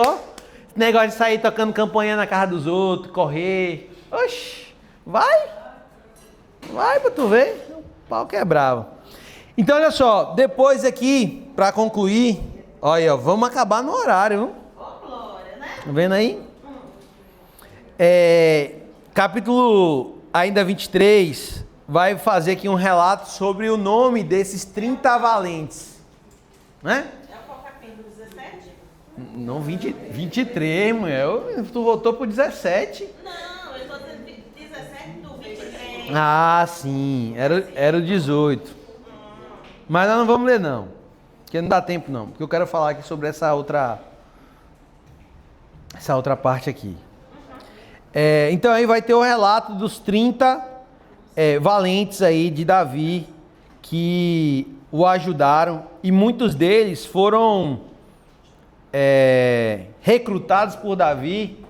negócio de sair tocando campanha na casa dos outros, correr, oxi, vai pra tu ver, o pau quebrava. Então olha só, depois aqui, pra concluir, olha, vamos acabar no horário, viu? glória, né? Tá vendo aí? Capítulo ainda 23 vai fazer aqui um relato sobre o nome desses 30 valentes. Né? É o capítulo 17? Não, 23, mulher. Tu voltou pro 17. Não, eu tô dizendo 17 do 23. Ah, sim. Era o 18. Mas nós não vamos ler, não. Porque não dá tempo, não. Porque eu quero falar aqui sobre essa outra parte aqui. Então aí vai ter o relato dos 30 valentes aí de Davi que o ajudaram. E muitos deles foram recrutados por Davi,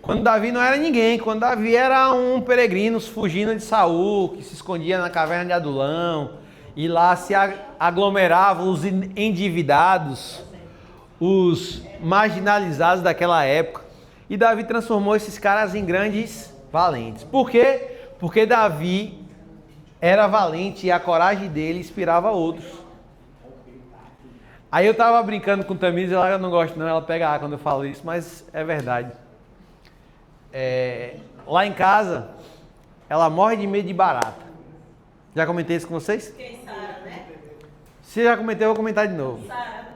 quando Davi não era ninguém, quando Davi era um peregrino fugindo de Saul, que se escondia na caverna de Adulão, e lá se aglomeravam os endividados, os marginalizados daquela época. E Davi transformou esses caras em grandes valentes. Por quê? Porque Davi era valente e a coragem dele inspirava outros. Aí eu tava brincando com Tamires, ela não gosta não, ela pega A quando eu falo isso, mas é verdade. Lá em casa, ela morre de medo de barata. Já comentei isso com vocês? Quem Sara, né? Se já comentei, eu vou comentar de novo. Sara.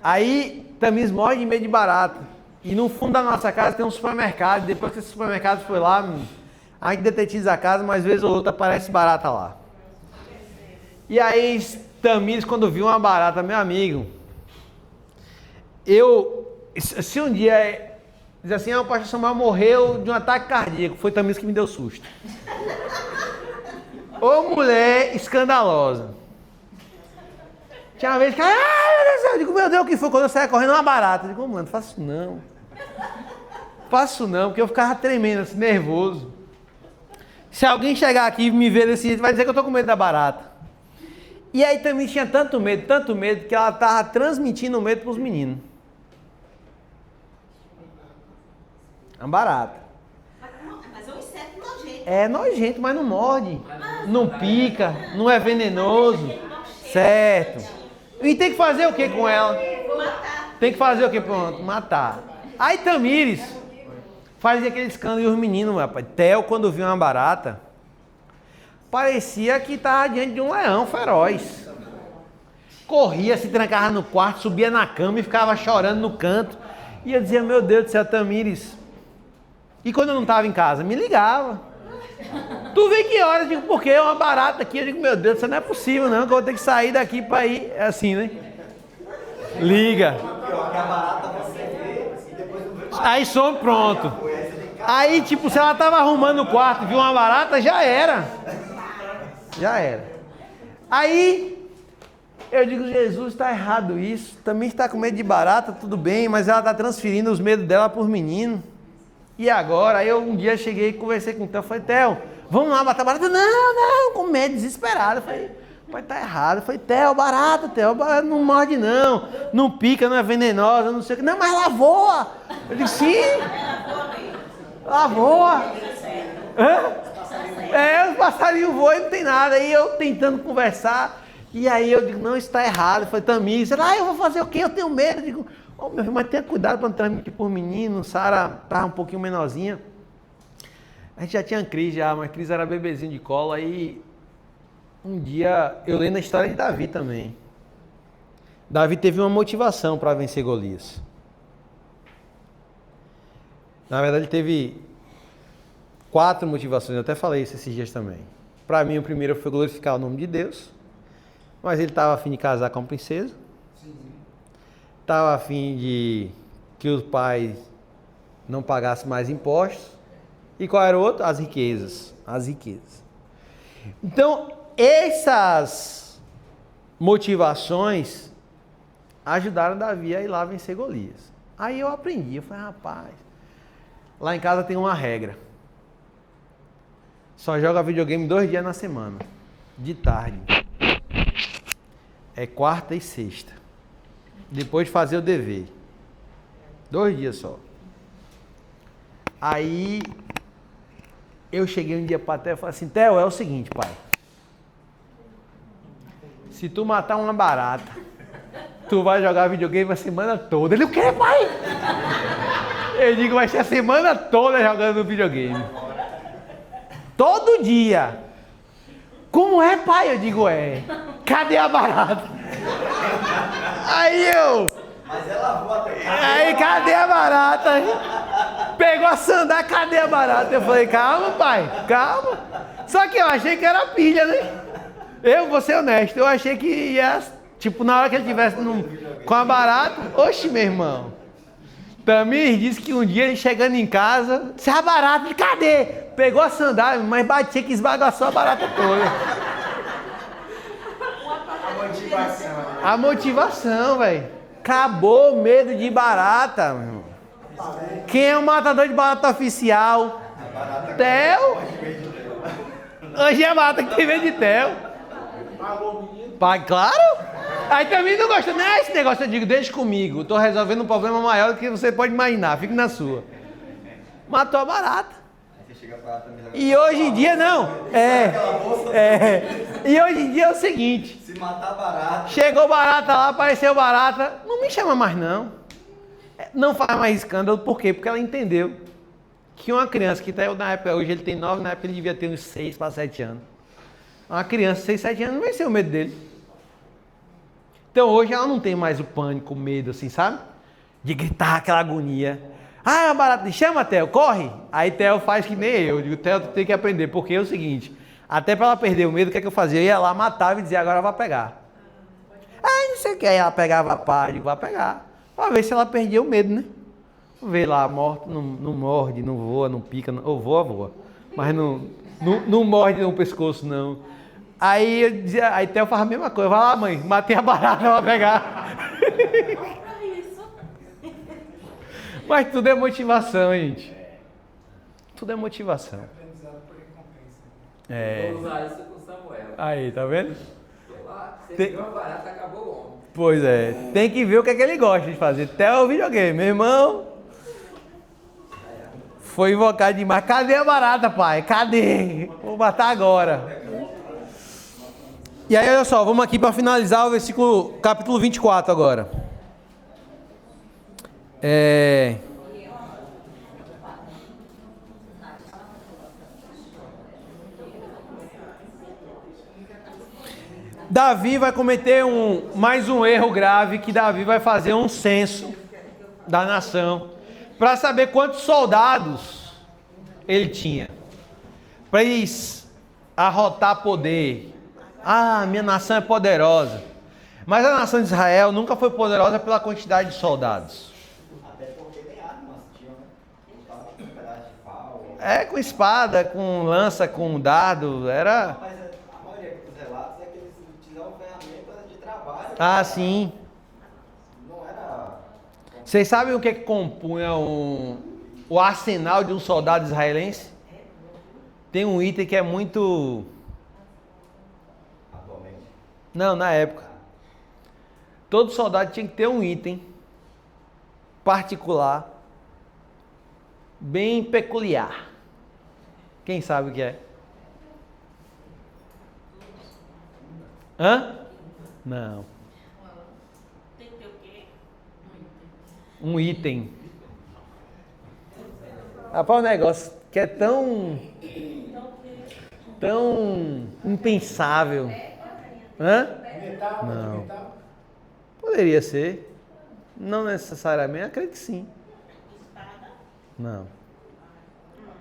Aí Tamires morre de medo de barata. E no fundo da nossa casa tem um supermercado. Depois que esse supermercado foi lá, a gente detetiza a casa, mas vez ou outra aparece barata lá. E aí Tamires, quando viu uma barata, meu amigo, se um dia diz assim, o pastor Samuel morreu de um ataque cardíaco, foi Tamires que me deu susto. Ô mulher escandalosa. Tinha uma vez que, meu Deus do céu, eu digo, meu Deus, o que foi? Quando eu saia correndo uma barata. Eu digo, mano, faço não. Faço não, porque eu ficava tremendo, assim, nervoso. Se alguém chegar aqui e me ver desse jeito, vai dizer que eu tô com medo da barata. E aí também tinha tanto medo, que ela tava transmitindo o medo pros meninos. Uma barata. Mas é um inseto nojento. É nojento, mas não morde. Não pica, não é venenoso. Certo. E tem que fazer o que com ela? Matar. Tem que fazer o que? Pronto, matar. Aí Tamires fazia aquele escândalo e os meninos, rapaz. Theo, quando viu uma barata, parecia que estava diante de um leão feroz. Corria, se trancava no quarto, subia na cama e ficava chorando no canto. E eu dizia, meu Deus do céu, Tamires. E quando eu não estava em casa, me ligava. Tu vê que hora? Eu digo, por quê? É uma barata aqui. Eu digo, meu Deus, isso não é possível não, que eu vou ter que sair daqui para ir. É assim, né? Liga. Aí some, pronto. Aí, tipo, se ela tava arrumando o quarto e viu uma barata, já era. Já era. Aí, eu digo, Jesus, está errado isso. Também está com medo de barata, tudo bem, mas ela está transferindo os medos dela por menino. E agora? Aí eu um dia cheguei e conversei com o Theo. Falei, Theo, vamos lá matar barata? Não, com medo, desesperado. Eu falei, pai, tá errado. Eu falei, Theo, barata não morde não. Não pica, não é venenosa, não sei o que. Não, mas ela voa. Eu disse, sim. Ela voa. Os passarinhos voam e não tem nada. Aí eu tentando conversar. E aí eu digo, não, isso está errado. Eu falei, Tamires, eu vou fazer o quê? Eu tenho medo. Eu digo, oh, meu filho, mas tenha cuidado para não transmitir por menino. Sara estava um pouquinho menorzinha. A gente já tinha Cris mas Cris era bebezinho de colo. Aí um dia eu lendo a história de Davi também. Davi teve uma motivação para vencer Golias. Na verdade, ele teve 4 motivações. Eu até falei isso esses dias também. Para mim, o primeiro foi glorificar o nome de Deus. Mas ele estava a fim de casar com a princesa. Estava a fim de que os pais não pagassem mais impostos. E qual era o outro? As riquezas. As riquezas. Então, essas motivações ajudaram Davi a ir lá vencer Golias. Aí eu aprendi. Eu falei, rapaz, lá em casa tem uma regra. Só joga videogame 2 dias na semana. De tarde. É quarta e sexta. Depois de fazer o dever. 2 dias só. Aí eu cheguei um dia para Theo e falei assim, Theo, é o seguinte, pai. Se tu matar uma barata, tu vai jogar videogame a semana toda. Ele, o quê, pai? Eu digo, vai ser a semana toda jogando videogame. Todo dia. Como é, pai? Eu digo, cadê a barata? Aí eu... Mas ela voa até cá. Aí, cadê a barata? Pegou a sandália, cadê a barata? Eu falei, calma, pai, calma. Só que eu achei que era pilha, né? Eu vou ser honesto, eu achei que ia... Tipo, na hora que ele estivesse com a barata... Oxe, meu irmão. Tamires disse que um dia ele chegando em casa... Disse, a barata, cadê? Pegou a sandália, mas batia que esbagaçou a barata toda. A motivação. A motivação, velho. Acabou o medo de barata, meu irmão. Quem é o matador de barata oficial? Theo. Hoje é barata que tem medo de Theo. Claro. Aí também não gosta, não é esse negócio, eu digo, deixa comigo. Tô resolvendo um problema maior do que você pode imaginar, fique na sua. Matou a barata. E hoje em dia não. E hoje em dia é o seguinte. Se matar barata. Chegou barata lá, apareceu barata. Não me chama mais não. Não faz mais escândalo. Por quê? Porque ela entendeu que uma criança que tá na época, hoje ele tem 9, na época ele devia ter uns 6 para 7 anos. Uma criança de 6, 7 anos não vai ser o medo dele. Então hoje ela não tem mais o pânico, o medo assim, sabe? De gritar aquela agonia. Ah, é barata, chama, Theo, corre. Aí Theo faz que nem eu digo, Theo, tu tem que aprender, porque é o seguinte, até para ela perder o medo, o que é que eu fazia? Eu ia lá, matava e dizia, agora vai pegar. Aí não sei o que, aí ela pegava a pá, eu digo, vai pegar. Pra ver se ela perdia o medo, né? Vê lá, morto, não morde, não voa, não pica, ou voa. Mas não morde no pescoço, não. Aí eu dizia, aí Theo faz a mesma coisa, vai lá, mãe, matei a barata, ela vai pegar. Mas tudo é motivação, gente. Tudo é motivação. Vou usar isso com Samuel. Aí, tá vendo? Você viu uma barata, acabou o homem. Pois é. Tem que ver o que é que ele gosta de fazer. Até o videogame. Meu irmão foi invocado demais. Cadê a barata, pai? Cadê? Vou matar agora. E aí, olha só. Vamos aqui para finalizar o versículo, capítulo 24 agora. Davi vai cometer mais um erro grave, que Davi vai fazer um censo da nação para saber quantos soldados ele tinha, para eles arrotar poder. Ah, minha nação é poderosa. Mas a nação de Israel nunca foi poderosa pela quantidade de soldados. Até porque tem armas, tinha, né? Com um pedaço de pau. Com espada, com lança, com dardo, era... Mas a maioria dos relatos é que eles utilizavam ferramentas de trabalho. Ah, sim. Não era... Vocês sabem o que compunha o arsenal de um soldado israelense? Tem um item que é muito... Atualmente. Não, na época. Todo soldado tinha que ter um item particular, bem peculiar. Quem sabe o que é? Hã? Não. Tem que ter o quê? Um item. Rapaz, um negócio que é tão impensável. Hã? Metal? Não. Metal? Poderia ser. Não necessariamente, acredito que sim. Não.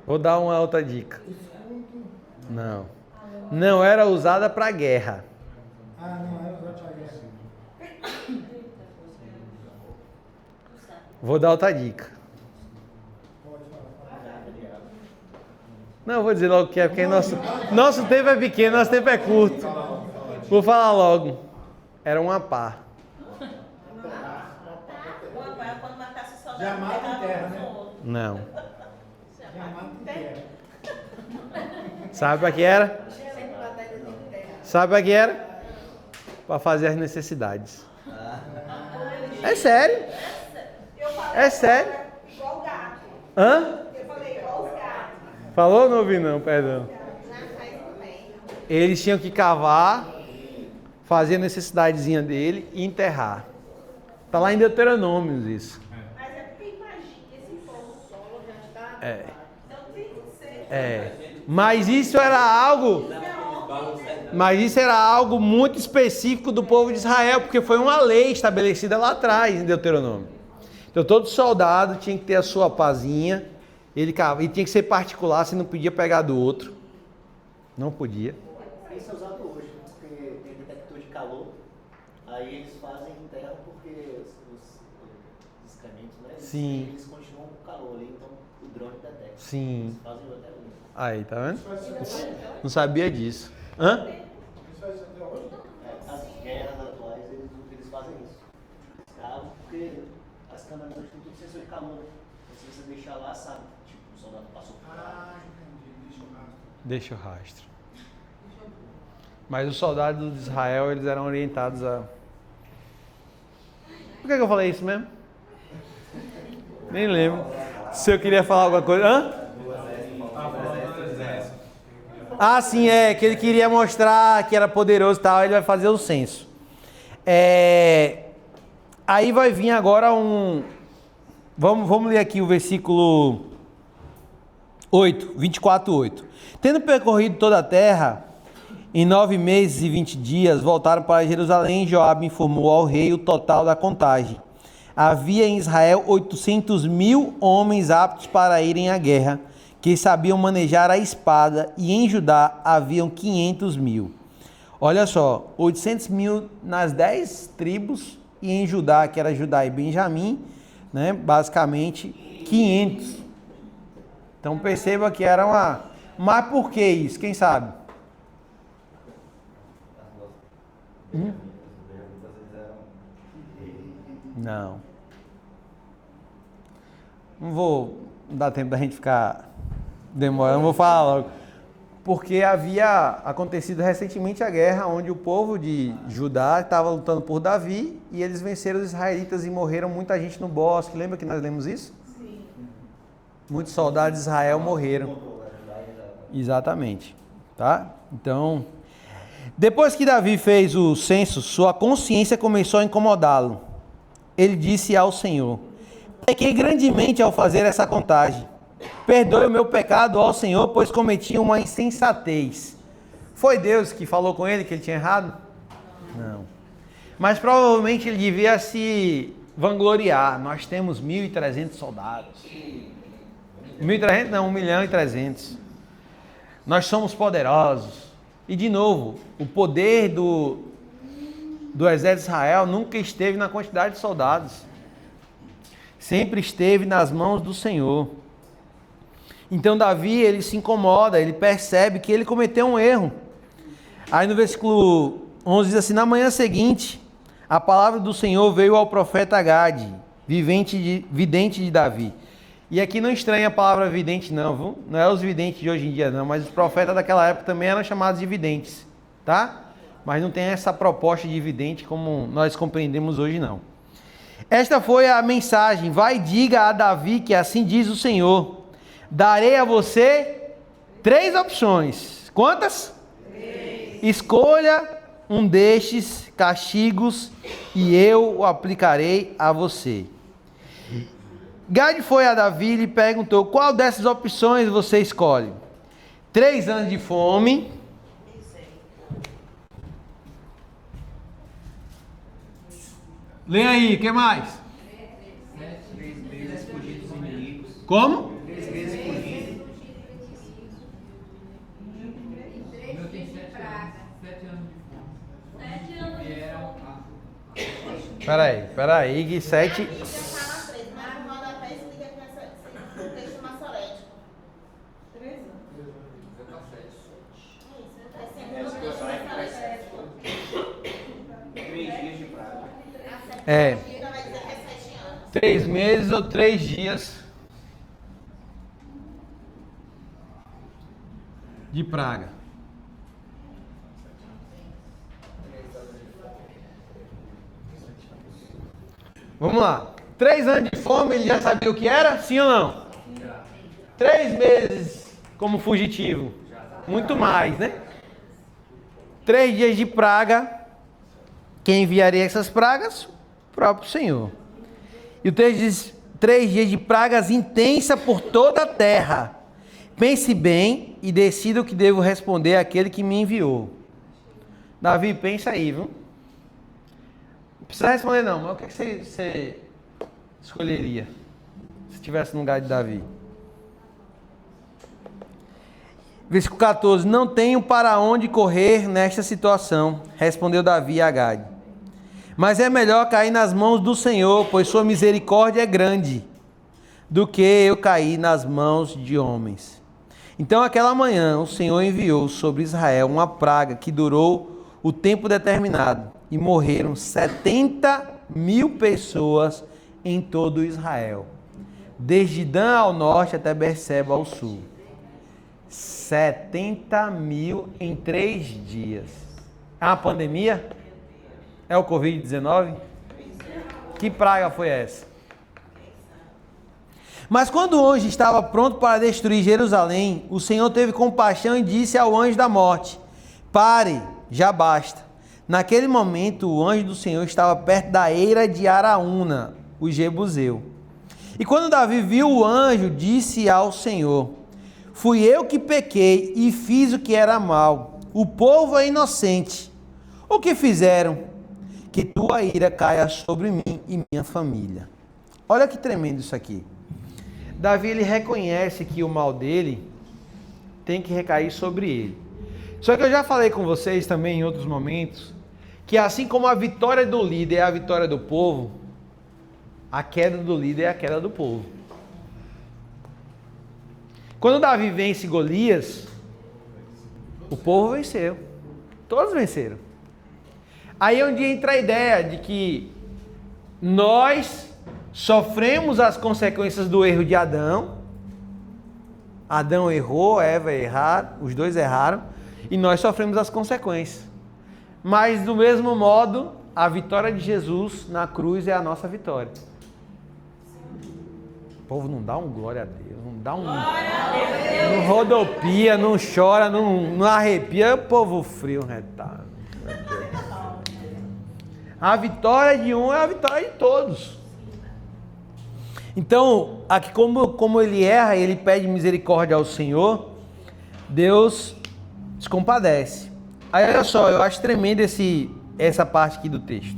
Vou dar uma outra dica. Não. Não era usada para guerra. Ah, não, era usado para guerra. Vou dar outra dica. Pode falar. Não, vou dizer logo o que é, porque nosso tempo é pequeno, nosso tempo é curto. Vou falar logo. Era uma pá. Quando matasse o soldado, Já mata em pegava terra, os né? outros. Não. Já mata em terra. Sabe para que era? Sabe para que era? Para fazer as necessidades. É sério. É sério. Igual o gato. Hã? Eu falei igual os gatos. Falou ou não ouvi não? Perdão. Eles tinham que cavar, fazer a necessidadezinha dele e enterrar. Tá lá em Deuteronômio isso. Mas é porque imagina esse povo solo já está. Então tem que ser. Mas isso era algo muito específico do povo de Israel, porque foi uma lei estabelecida lá atrás em Deuteronômio. Então todo soldado tinha que ter a sua pazinha, e tinha que ser particular, você não podia pegar do outro. Não podia. Isso é usado hoje, porque tem detector de calor, aí eles fazem em terra porque os excrementos, né? Sim. Eles continuam com calor ali, então o drone detecta. Sim. Eles fazem até hoje. Aí, tá vendo? Não sabia disso. Hã? As guerras atuais, eles fazem isso. Eles cavam, calor. Então, se você deixar lá, sabe? Tipo, o soldado passou por lá. Ah, entendi. Deixa o rastro. Deixa o rastro. Mas os soldados de Israel, eles eram orientados a... Por que eu falei isso mesmo? Nem lembro. Se eu queria falar alguma coisa... Hã? Ah, sim, que ele queria mostrar que era poderoso e tal, ele vai fazer o censo. Aí vai vir agora um... Vamos ler aqui o versículo 8, 24:8. Tendo percorrido toda a terra, em 9 meses e 20 dias, voltaram para Jerusalém. Joabe informou ao rei o total da contagem. Havia em Israel 800.000 homens aptos para irem à guerra, que sabiam manejar a espada, e em Judá haviam 500.000. Olha só, 800.000 nas 10 tribos, e em Judá, que era Judá e Benjamim, né, basicamente 500. Então perceba que era uma... Mas por que isso? Quem sabe? Não. Não vou dar tempo da gente ficar demorando, vou falar logo. Porque havia acontecido recentemente a guerra onde o povo de Judá estava lutando por Davi e eles venceram os israelitas e morreram muita gente no bosque. Lembra que nós lemos isso? Sim. Muitos soldados de Israel morreram. Exatamente. Tá? Então, depois que Davi fez o censo, sua consciência começou a incomodá-lo. Ele disse ao Senhor: pequei grandemente ao fazer essa contagem. Perdoe o meu pecado ao Senhor, pois cometi uma insensatez. Foi Deus que falou com ele que ele tinha errado? Não. Mas provavelmente ele devia se vangloriar. Nós temos 1.300 soldados. 1.300 não, 1.300.000. Nós somos poderosos. E de novo, o poder do exército de Israel nunca esteve na quantidade de soldados. Sempre esteve nas mãos do Senhor. Então Davi, ele se incomoda, ele percebe que ele cometeu um erro. Aí no versículo 11 diz assim: na manhã seguinte, a palavra do Senhor veio ao profeta Gade, vidente de Davi. E aqui não estranha a palavra vidente não, viu? Não é os videntes de hoje em dia não, mas os profetas daquela época também eram chamados de videntes, tá? Mas não tem essa proposta de vidente como nós compreendemos hoje não. Esta foi a mensagem: vai e diga a Davi que assim diz o Senhor: darei a você 3 opções. Quantas? 3. Escolha um destes castigos e eu o aplicarei a você. Gade foi a Davi e lhe perguntou: qual dessas opções você escolhe? 3 anos de fome. Lê aí, o que mais? 3 meses fugindo dos inimigos. Como? 3 meses fugindo. Meu tem 7 anos de fome. 7 anos de fome. Peraí, que 7... É. 3 meses ou 3 dias de praga. Vamos lá. 3 anos de fome, ele já sabia o que era? Sim ou não? 3 meses como fugitivo. Muito mais, né? 3 dias de praga. Quem enviaria essas pragas? O próprio Senhor. E o 3 dias de pragas intensa por toda a terra. Pense bem e decida o que devo responder àquele que me enviou. Davi, pensa aí, viu? Não precisa responder não, mas o que você escolheria se estivesse no lugar de Davi? Versículo 14: não tenho para onde correr nesta situação, respondeu Davi a Gade. Mas é melhor cair nas mãos do Senhor, pois sua misericórdia é grande, do que eu cair nas mãos de homens. Então aquela manhã o Senhor enviou sobre Israel uma praga que durou o tempo determinado, e morreram 70.000 pessoas em todo Israel. desde Dan ao norte até Berseba ao sul. 70 mil em 3 dias. É uma pandemia? É o Covid-19? Que praga foi essa? Mas quando o anjo estava pronto para destruir Jerusalém, o Senhor teve compaixão e disse ao anjo da morte: pare, já basta. Naquele momento, o anjo do Senhor estava perto da eira de Araúna, o Jebuseu. E quando Davi viu o anjo, disse ao Senhor: fui eu que pequei e fiz o que era mal. O povo é inocente. O que fizeram? Que tua ira caia sobre mim e minha família. Olha que tremendo isso aqui. Davi, ele reconhece que o mal dele tem que recair sobre ele. Só que eu já falei com vocês também em outros momentos, que assim como a vitória do líder é a vitória do povo, a queda do líder é a queda do povo. Quando Davi vence Golias, o povo venceu. Todos venceram. Aí é onde entra a ideia de que nós sofremos as consequências do erro de Adão. Adão errou, Eva erraram, os dois erraram, e nós sofremos as consequências. Mas do mesmo modo, a vitória de Jesus na cruz é a nossa vitória. O povo não dá um glória a Deus, não dá um... Não rodopia, não chora, não arrepia, o povo frio, retado. A vitória de um é a vitória de todos. Então, aqui como ele erra e ele pede misericórdia ao Senhor, Deus se compadece. Aí olha só, eu acho tremendo essa parte aqui do texto.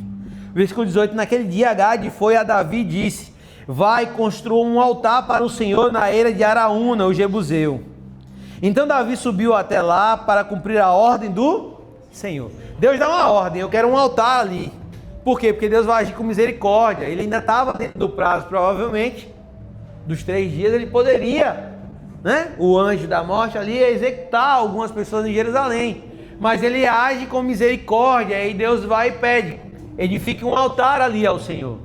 Versículo 18, naquele dia Gade foi a Davi e disse: vai, construa um altar para o Senhor na eira de Araúna, o Jebuseu. Então Davi subiu até lá para cumprir a ordem do Senhor. Deus dá uma ordem, eu quero um altar ali. Por quê? Porque Deus vai agir com misericórdia. Ele ainda estava dentro do prazo, provavelmente, dos 3 dias, ele poderia, né? O anjo da morte ali executar algumas pessoas em Jerusalém. Mas ele age com misericórdia, aí Deus vai e pede: edifique um altar ali ao Senhor.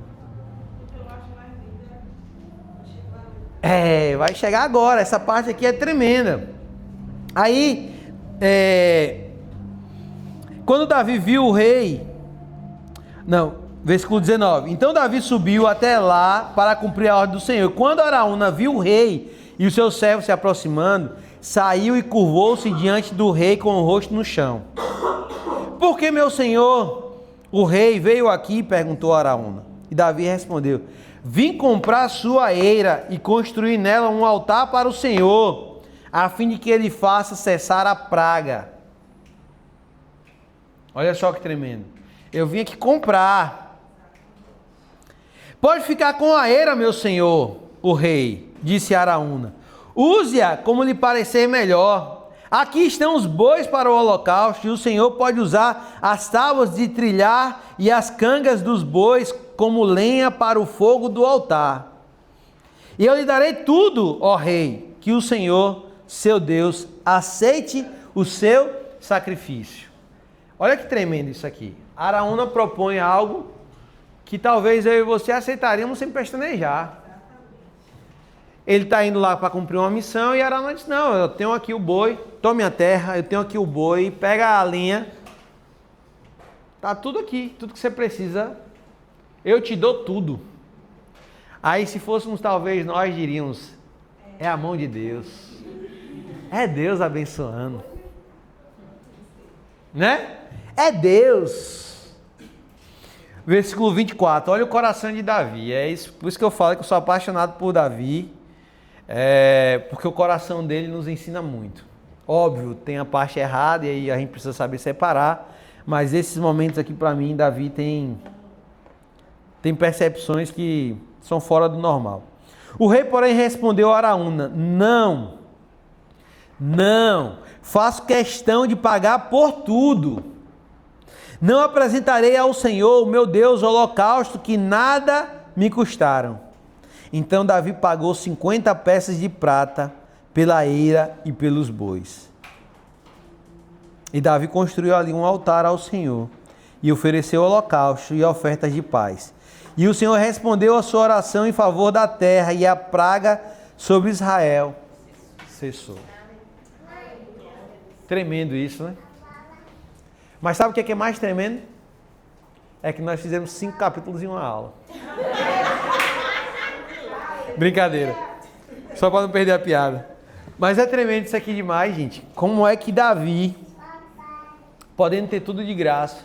Vai chegar agora, essa parte aqui é tremenda. Aí, quando Davi viu o rei... versículo 19. Então Davi subiu até lá para cumprir a ordem do Senhor. Quando Araúna viu o rei e o seu servo se aproximando, saiu e curvou-se diante do rei com o rosto no chão. Por que meu senhor, o rei, veio aqui? Perguntou Araúna. E Davi respondeu: vim comprar sua eira e construir nela um altar para o Senhor, a fim de que ele faça cessar a praga. Olha só que tremendo. Eu vim aqui comprar. Pode ficar com a eira, meu senhor, o rei, disse Araúna. Use-a como lhe parecer melhor. Aqui estão os bois para o holocausto, e o Senhor pode usar as tábuas de trilhar e as cangas dos bois como lenha para o fogo do altar. E eu lhe darei tudo, ó rei, que o Senhor, seu Deus, aceite o seu sacrifício. Olha que tremendo isso aqui. Araúna propõe algo que talvez eu e você aceitaríamos sem pestanejar. Ele está indo lá para cumprir uma missão e Araúna diz: não, eu tenho aqui o boi, tome a terra, eu tenho aqui o boi, pega a linha, está tudo aqui, tudo que você precisa, eu te dou tudo. Aí se fôssemos talvez nós diríamos: é a mão de Deus, é Deus abençoando, né? É Deus. Versículo 24, olha o coração de Davi, por isso que eu falo que eu sou apaixonado por Davi, porque o coração dele nos ensina muito. Óbvio, tem a parte errada e aí a gente precisa saber separar, mas esses momentos aqui para mim, Davi tem percepções que são fora do normal. O rei, porém, respondeu a Araúna: não, faço questão de pagar por tudo. Não apresentarei ao Senhor, meu Deus, holocausto que nada me custaram. Então Davi pagou 50 peças de prata pela eira e pelos bois. E Davi construiu ali um altar ao Senhor e ofereceu holocausto e ofertas de paz. E o Senhor respondeu a sua oração em favor da terra, e a praga sobre Israel cessou. Tremendo isso, né? Mas sabe o que é mais tremendo? É que nós fizemos 5 capítulos em uma aula. Brincadeira. Só para não perder a piada. Mas é tremendo isso aqui demais, gente. Como é que Davi, podendo ter tudo de graça,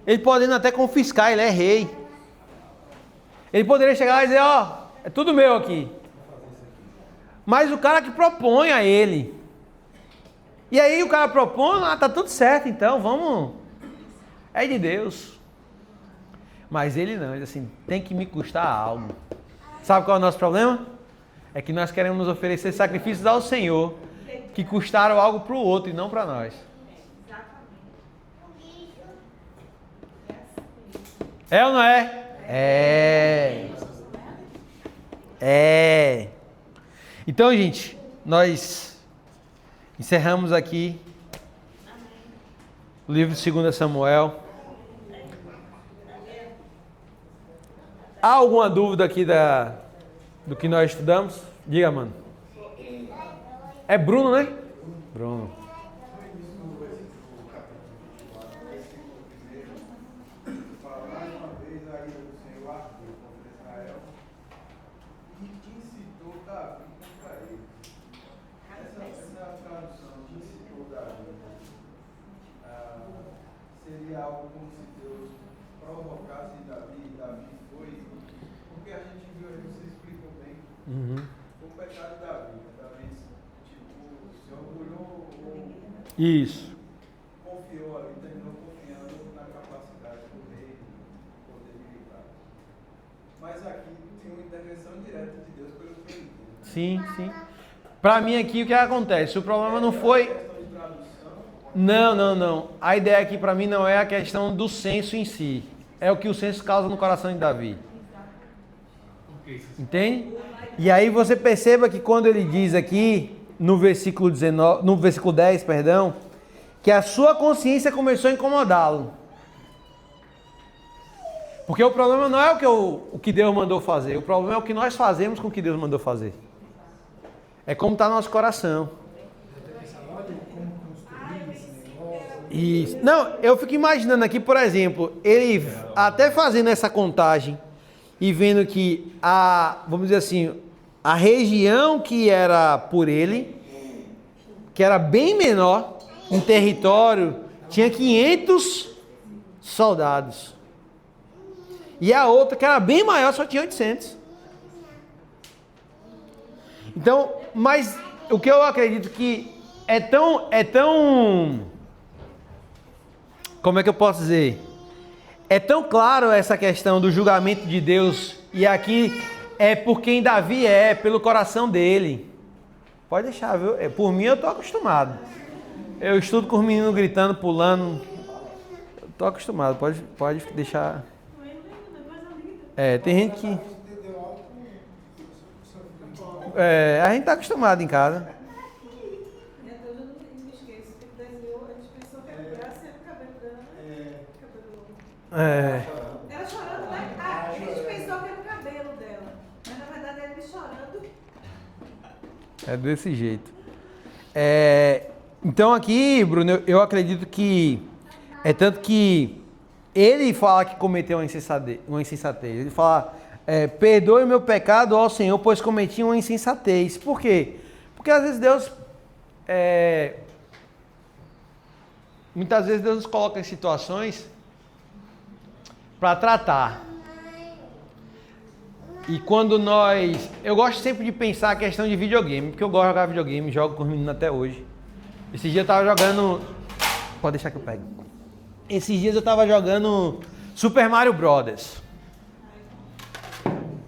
ele podendo até confiscar, ele é rei. Ele poderia chegar lá e dizer, ó, é tudo meu aqui. Mas o cara que propõe a ele. E aí o cara propõe, tá tudo certo então, vamos. É de Deus. Mas ele não, ele diz assim, tem que me custar algo. Sabe qual é o nosso problema? É que nós queremos oferecer sacrifícios ao Senhor que custaram algo para o outro e não para nós. É ou não é? É. Então, gente, nós encerramos aqui o livro de 2 Samuel. Há alguma dúvida aqui do que nós estudamos? Diga, mano. É Bruno, né? Bruno. Seria algo como se Deus provocasse Davi, e Davi foi, porque a gente viu aí, você explicou bem, o pecado de Davi, Davi, tipo, se orgulhou ou Isso. confiou ali, terminou confiando na capacidade do rei de poder militar. Mas aqui tem uma intervenção direta de Deus pelo filho. Sim, sim. Para mim aqui o que acontece? O problema não foi... Não. A ideia aqui para mim não é a questão do senso em si. É o que o senso causa no coração de Davi. Entende? E aí você perceba que quando ele diz aqui, no versículo 10, que a sua consciência começou a incomodá-lo. Porque o problema não é o que Deus mandou fazer. O problema é o que nós fazemos com o que Deus mandou fazer. É como está nosso coração. Isso. Não, eu fico imaginando aqui, por exemplo, ele até fazendo essa contagem e vendo que vamos dizer assim, a região que era por ele, que era bem menor em território, tinha 500 soldados. E a outra, que era bem maior, só tinha 800. Então, mas o que eu acredito que é tão como é que eu posso dizer? É tão claro essa questão do julgamento de Deus, e aqui é por quem Davi é, pelo coração dele. Pode deixar, viu? Por mim eu estou acostumado. Eu estudo com os meninos gritando, pulando. Estou acostumado, pode deixar. Tem gente que... a gente está acostumado em casa. Ela chorando, né? A gente pensou que era o cabelo dela, mas na verdade era ele chorando. É desse jeito. Então aqui, Bruno, eu acredito que é tanto que ele fala que cometeu uma insensatez. Ele fala, perdoe meu pecado, ó Senhor, pois cometi uma insensatez. Por quê? Porque às vezes Deus... muitas vezes Deus nos coloca em situações para tratar. E quando eu gosto sempre de pensar a questão de videogame, porque eu gosto de jogar videogame, jogo com os meninos até hoje. Esses dias eu tava jogando... Pode deixar que eu pego. Esses dias eu tava jogando Super Mario Brothers.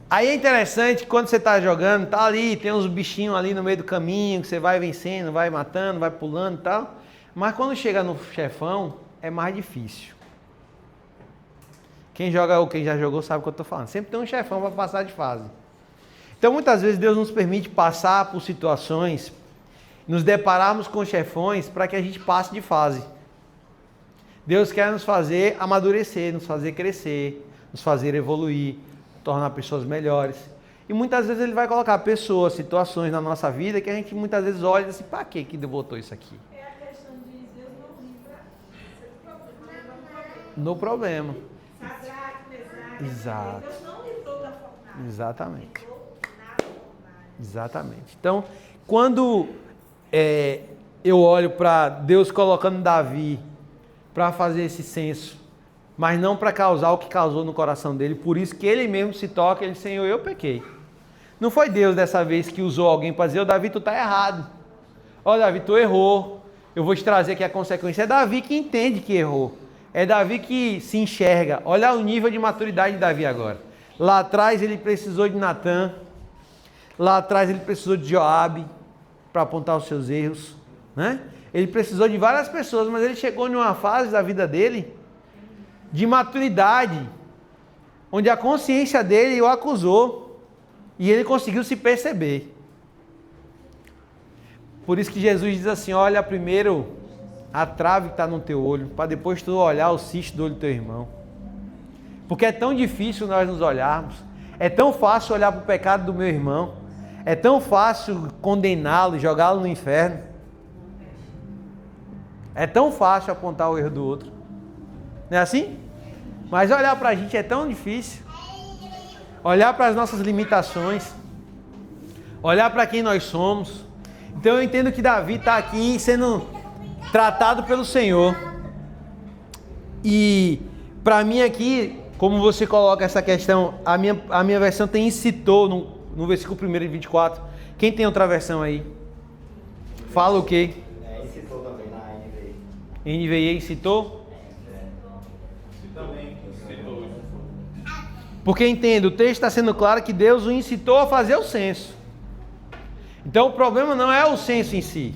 Aí é interessante que quando você tá jogando, tá ali, tem uns bichinhos ali no meio do caminho, que você vai vencendo, vai matando, vai pulando e tal. Mas quando chega no chefão, é mais difícil. Quem joga ou quem já jogou sabe o que eu estou falando. Sempre tem um chefão para passar de fase. Então, muitas vezes, Deus nos permite passar por situações, nos depararmos com chefões para que a gente passe de fase. Deus quer nos fazer amadurecer, nos fazer crescer, nos fazer evoluir, tornar pessoas melhores. E muitas vezes Ele vai colocar pessoas, situações na nossa vida que a gente muitas vezes olha e diz assim, para que Deus botou isso aqui? É a questão de Deus não livra No problema. Sadraque, Mesaque. Exato. Deus não livrou da fornalha. Exatamente. Livrou na fornalha. Exatamente. Então, quando eu olho para Deus colocando Davi para fazer esse censo, mas não para causar o que causou no coração dele, por isso que ele mesmo se toca, ele, Senhor, eu pequei. Não foi Deus dessa vez que usou alguém para dizer, ô Davi, tu tá errado. Ó Davi, tu errou. Eu vou te trazer aqui a consequência. É Davi que entende que errou. É Davi que se enxerga. Olha o nível de maturidade de Davi agora. Lá atrás ele precisou de Natã. Lá atrás ele precisou de Joabe para apontar os seus erros, né? Ele precisou de várias pessoas, mas ele chegou numa fase da vida dele de maturidade, onde a consciência dele o acusou e ele conseguiu se perceber. Por isso que Jesus diz assim, olha primeiro a trave que está no teu olho, para depois tu olhar o cisto do olho do teu irmão. Porque é tão difícil nós nos olharmos, é tão fácil olhar para o pecado do meu irmão, é tão fácil condená-lo e jogá-lo no inferno. É tão fácil apontar o erro do outro. Não é assim? Mas olhar para a gente é tão difícil. Olhar para as nossas limitações. Olhar para quem nós somos. Então eu entendo que Davi está aqui sendo tratado pelo Senhor. E para mim aqui, como você coloca essa questão, a minha versão tem incitou no versículo 1 de 24. Quem tem outra versão aí? Fala o quê? Incitou também na NVI. NVI incitou? Também citou. Porque entendo, o texto está sendo claro que Deus o incitou a fazer o censo. Então o problema não é o censo em si.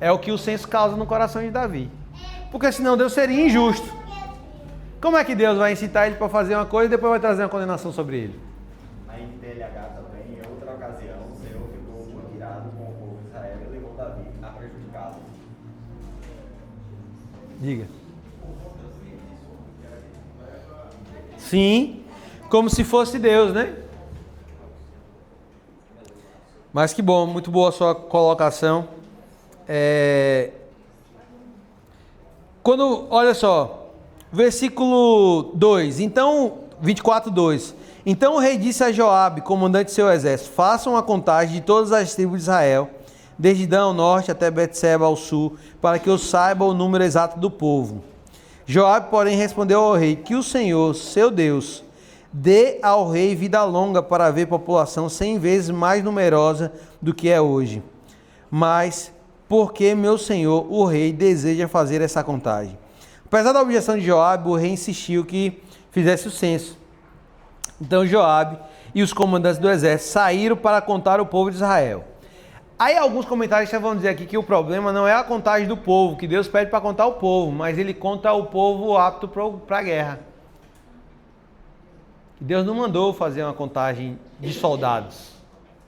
É o que o censo causa no coração de Davi. Porque senão Deus seria injusto. Como é que Deus vai incitar ele para fazer uma coisa e depois vai trazer uma condenação sobre ele? Na NTLH também, em outra ocasião, o Senhor ficou muito irado com o povo de Israel e levou Davi a prejudicá-lo. Diga. Sim, como se fosse Deus, né? Mas que bom, muito boa a sua colocação. Quando, olha só, versículo 2, então, 24, 2. Então o rei disse a Joabe, comandante de seu exército, façam a contagem de todas as tribos de Israel, desde Dan ao norte até Betseba ao sul, para que eu saiba o número exato do povo. Joabe, porém, respondeu ao rei, que o Senhor, seu Deus, dê ao rei vida longa para ver população 100 vezes mais numerosa do que é hoje. Mas, porque meu senhor, o rei, deseja fazer essa contagem? Apesar da objeção de Joabe, o rei insistiu que fizesse o censo. Então Joabe e os comandantes do exército saíram para contar o povo de Israel. Aí alguns comentaristas vão dizer aqui que o problema não é a contagem do povo, que Deus pede para contar o povo, mas ele conta o povo apto para a guerra. Deus não mandou fazer uma contagem de soldados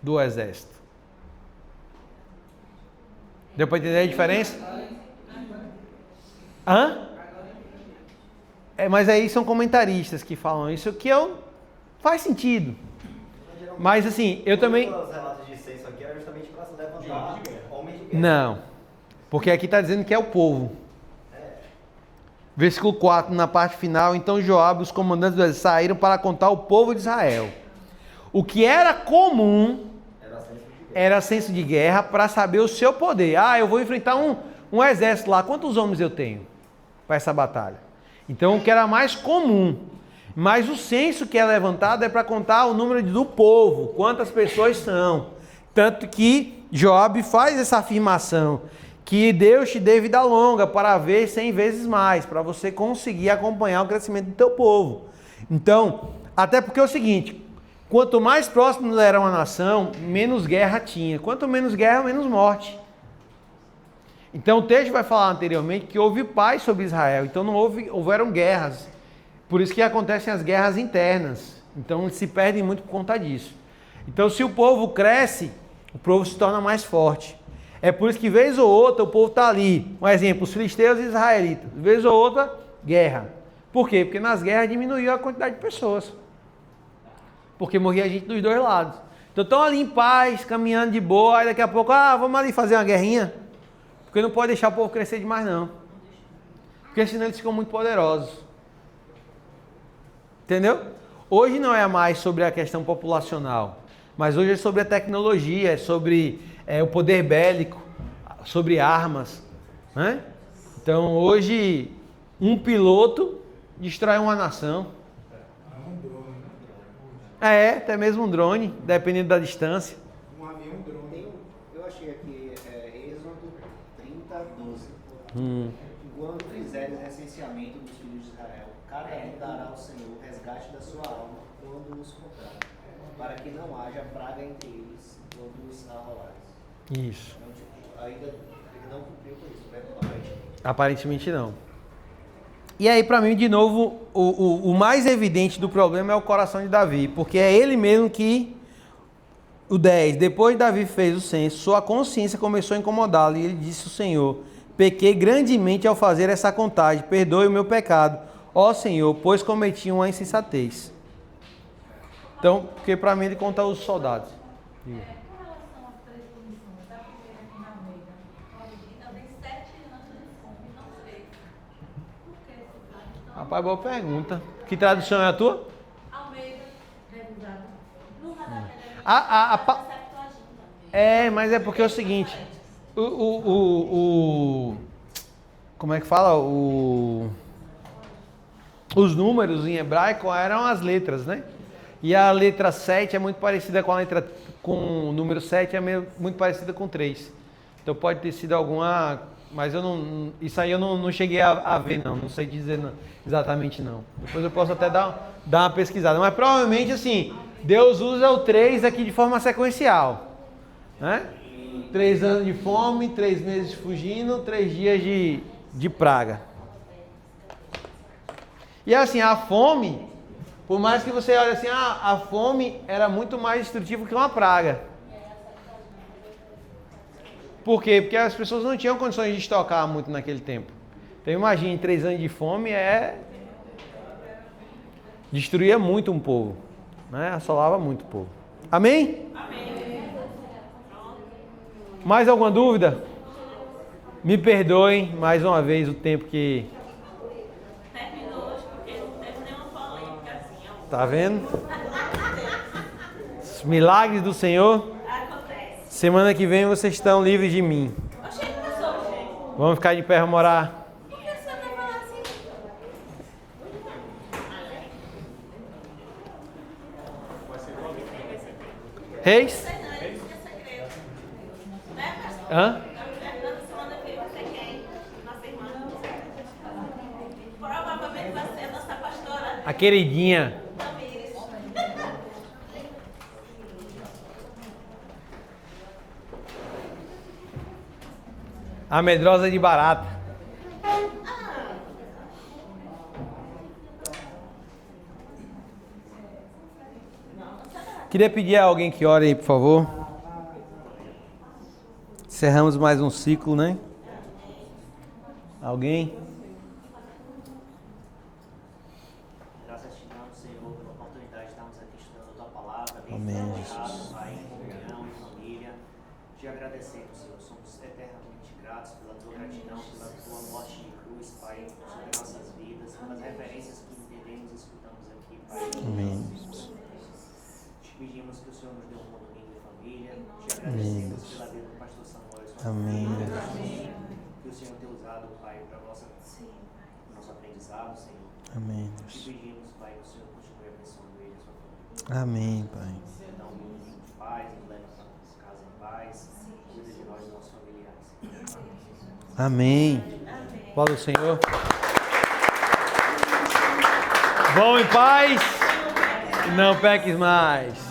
do exército. Deu para entender a diferença? Hã? Mas aí são comentaristas que falam isso, que faz sentido. Mas assim, eu também... Os relatos de censo aqui eram justamente para se levantar homens de guerra. Não, porque aqui está dizendo que é o povo. Versículo 4, na parte final, então Joabe e os comandantes do exército saíram para contar o povo de Israel. O que era comum era censo de guerra para saber o seu poder. Ah, eu vou enfrentar um exército lá, quantos homens eu tenho para essa batalha? Então o que era mais comum. Mas o censo que é levantado é para contar o número do povo, quantas pessoas são. Tanto que Joabe faz essa afirmação, que Deus te dê vida longa para ver 100 vezes mais, para você conseguir acompanhar o crescimento do teu povo. Então, até porque é o seguinte, quanto mais próximo era uma nação, menos guerra tinha. Quanto menos guerra, menos morte. Então o texto vai falar anteriormente que houve paz sobre Israel, então não houveram guerras. Por isso que acontecem as guerras internas. Então eles se perdem muito por conta disso. Então se o povo cresce, o povo se torna mais forte. É por isso que vez ou outra o povo está ali. Um exemplo, os filisteus e os israelitas. Vez ou outra, guerra. Por quê? Porque nas guerras diminuiu a quantidade de pessoas. Porque morria gente dos dois lados. Então estão ali em paz, caminhando de boa, aí daqui a pouco, vamos ali fazer uma guerrinha. Porque não pode deixar o povo crescer demais não. Porque senão eles ficam muito poderosos. Entendeu? Hoje não é mais sobre a questão populacional, mas hoje é sobre a tecnologia, é sobre o poder bélico, sobre armas. Né? Então hoje um piloto destrói uma nação. Até mesmo um drone, dependendo da distância. Um avião, um drone. Eu achei aqui Êxodo 30:12. Quando fizeres recenseamento dos filhos de Israel, cada um dará ao Senhor o resgate da sua alma quando os comprar, para que não haja praga entre eles quando os arrolares. Isso. Então, tipo, ainda ele não cumpriu com isso, né? Aparentemente não. E aí, para mim, de novo, o mais evidente do problema é o coração de Davi, porque é ele mesmo que, o 10, depois Davi fez o censo, sua consciência começou a incomodá-lo, e ele disse ao Senhor: pequei grandemente ao fazer essa contagem, perdoe o meu pecado, ó Senhor, pois cometi uma insensatez. Então, porque para mim ele conta os soldados. Com relação às 3 comissões, da primeira aqui na Almeida, ela tem 7 anos de fome, não 3. Por que esse fato? Rapaz, boa pergunta. Que tradução é a tua? Almeida, revisado. No Mas é porque é o seguinte, como é que fala? Os números em hebraico eram as letras, né? E a letra 7 é muito parecida com a letra, com o número 7 é muito parecida com 3. Então pode ter sido alguma, mas eu não, isso aí eu não cheguei a ver não sei dizer exatamente não. Depois eu posso até dar uma pesquisada, mas provavelmente assim, Deus usa o 3 aqui de forma sequencial, né? 3 anos de fome, 3 meses fugindo, 3 dias de praga. E assim, a fome, por mais que você olhe assim, a fome era muito mais destrutiva que uma praga. Por quê? Porque as pessoas não tinham condições de estocar muito naquele tempo. Então imagine, 3 anos de fome destruía muito um povo, né? Assolava muito o povo. Amém? Amém. Mais alguma dúvida? Me perdoem mais uma vez o tempo que... Terminou hoje porque não teve nenhuma polêmica assim. Tá vendo? Os milagres do Senhor. Acontece. Semana que vem vocês estão livres de mim. Oxe, ele passou, gente. Vamos ficar de pé, vamos orar. Por que você quer falar assim? Reis? Hã? Provavelmente vai ser a nossa pastora A queridinha. Tamires. A medrosa de barata. Queria pedir a alguém que ore aí, por favor. Encerramos mais um ciclo, né? Alguém? Graças te damos, Senhor, pela oportunidade de estarmos aqui estudando a tua palavra. Amém, Jesus. Pai, em comunhão, em família. Te agradecemos, Senhor. Somos eternamente gratos pela tua gratidão, pela tua morte de cruz, Pai, sobre nossas vidas, pelas referências que entendemos e escutamos aqui, Pai. Amém. Te pedimos que o Senhor nos dê um bom domingo de família. Te agradecemos pela vida do pastor Samuel e sua Amém. família. Que o Senhor tenha usado, Pai, para o nosso aprendizado, Senhor. Amém. Te pedimos, Pai, que o Senhor continue abençoando ele e a sua família. Amém, Pai. Dá um domingo de paz, nos leve para nossa casa em paz. Cuida de nós e nossos familiares. Amém. Glória ao Senhor. Vão em paz. Não peques mais.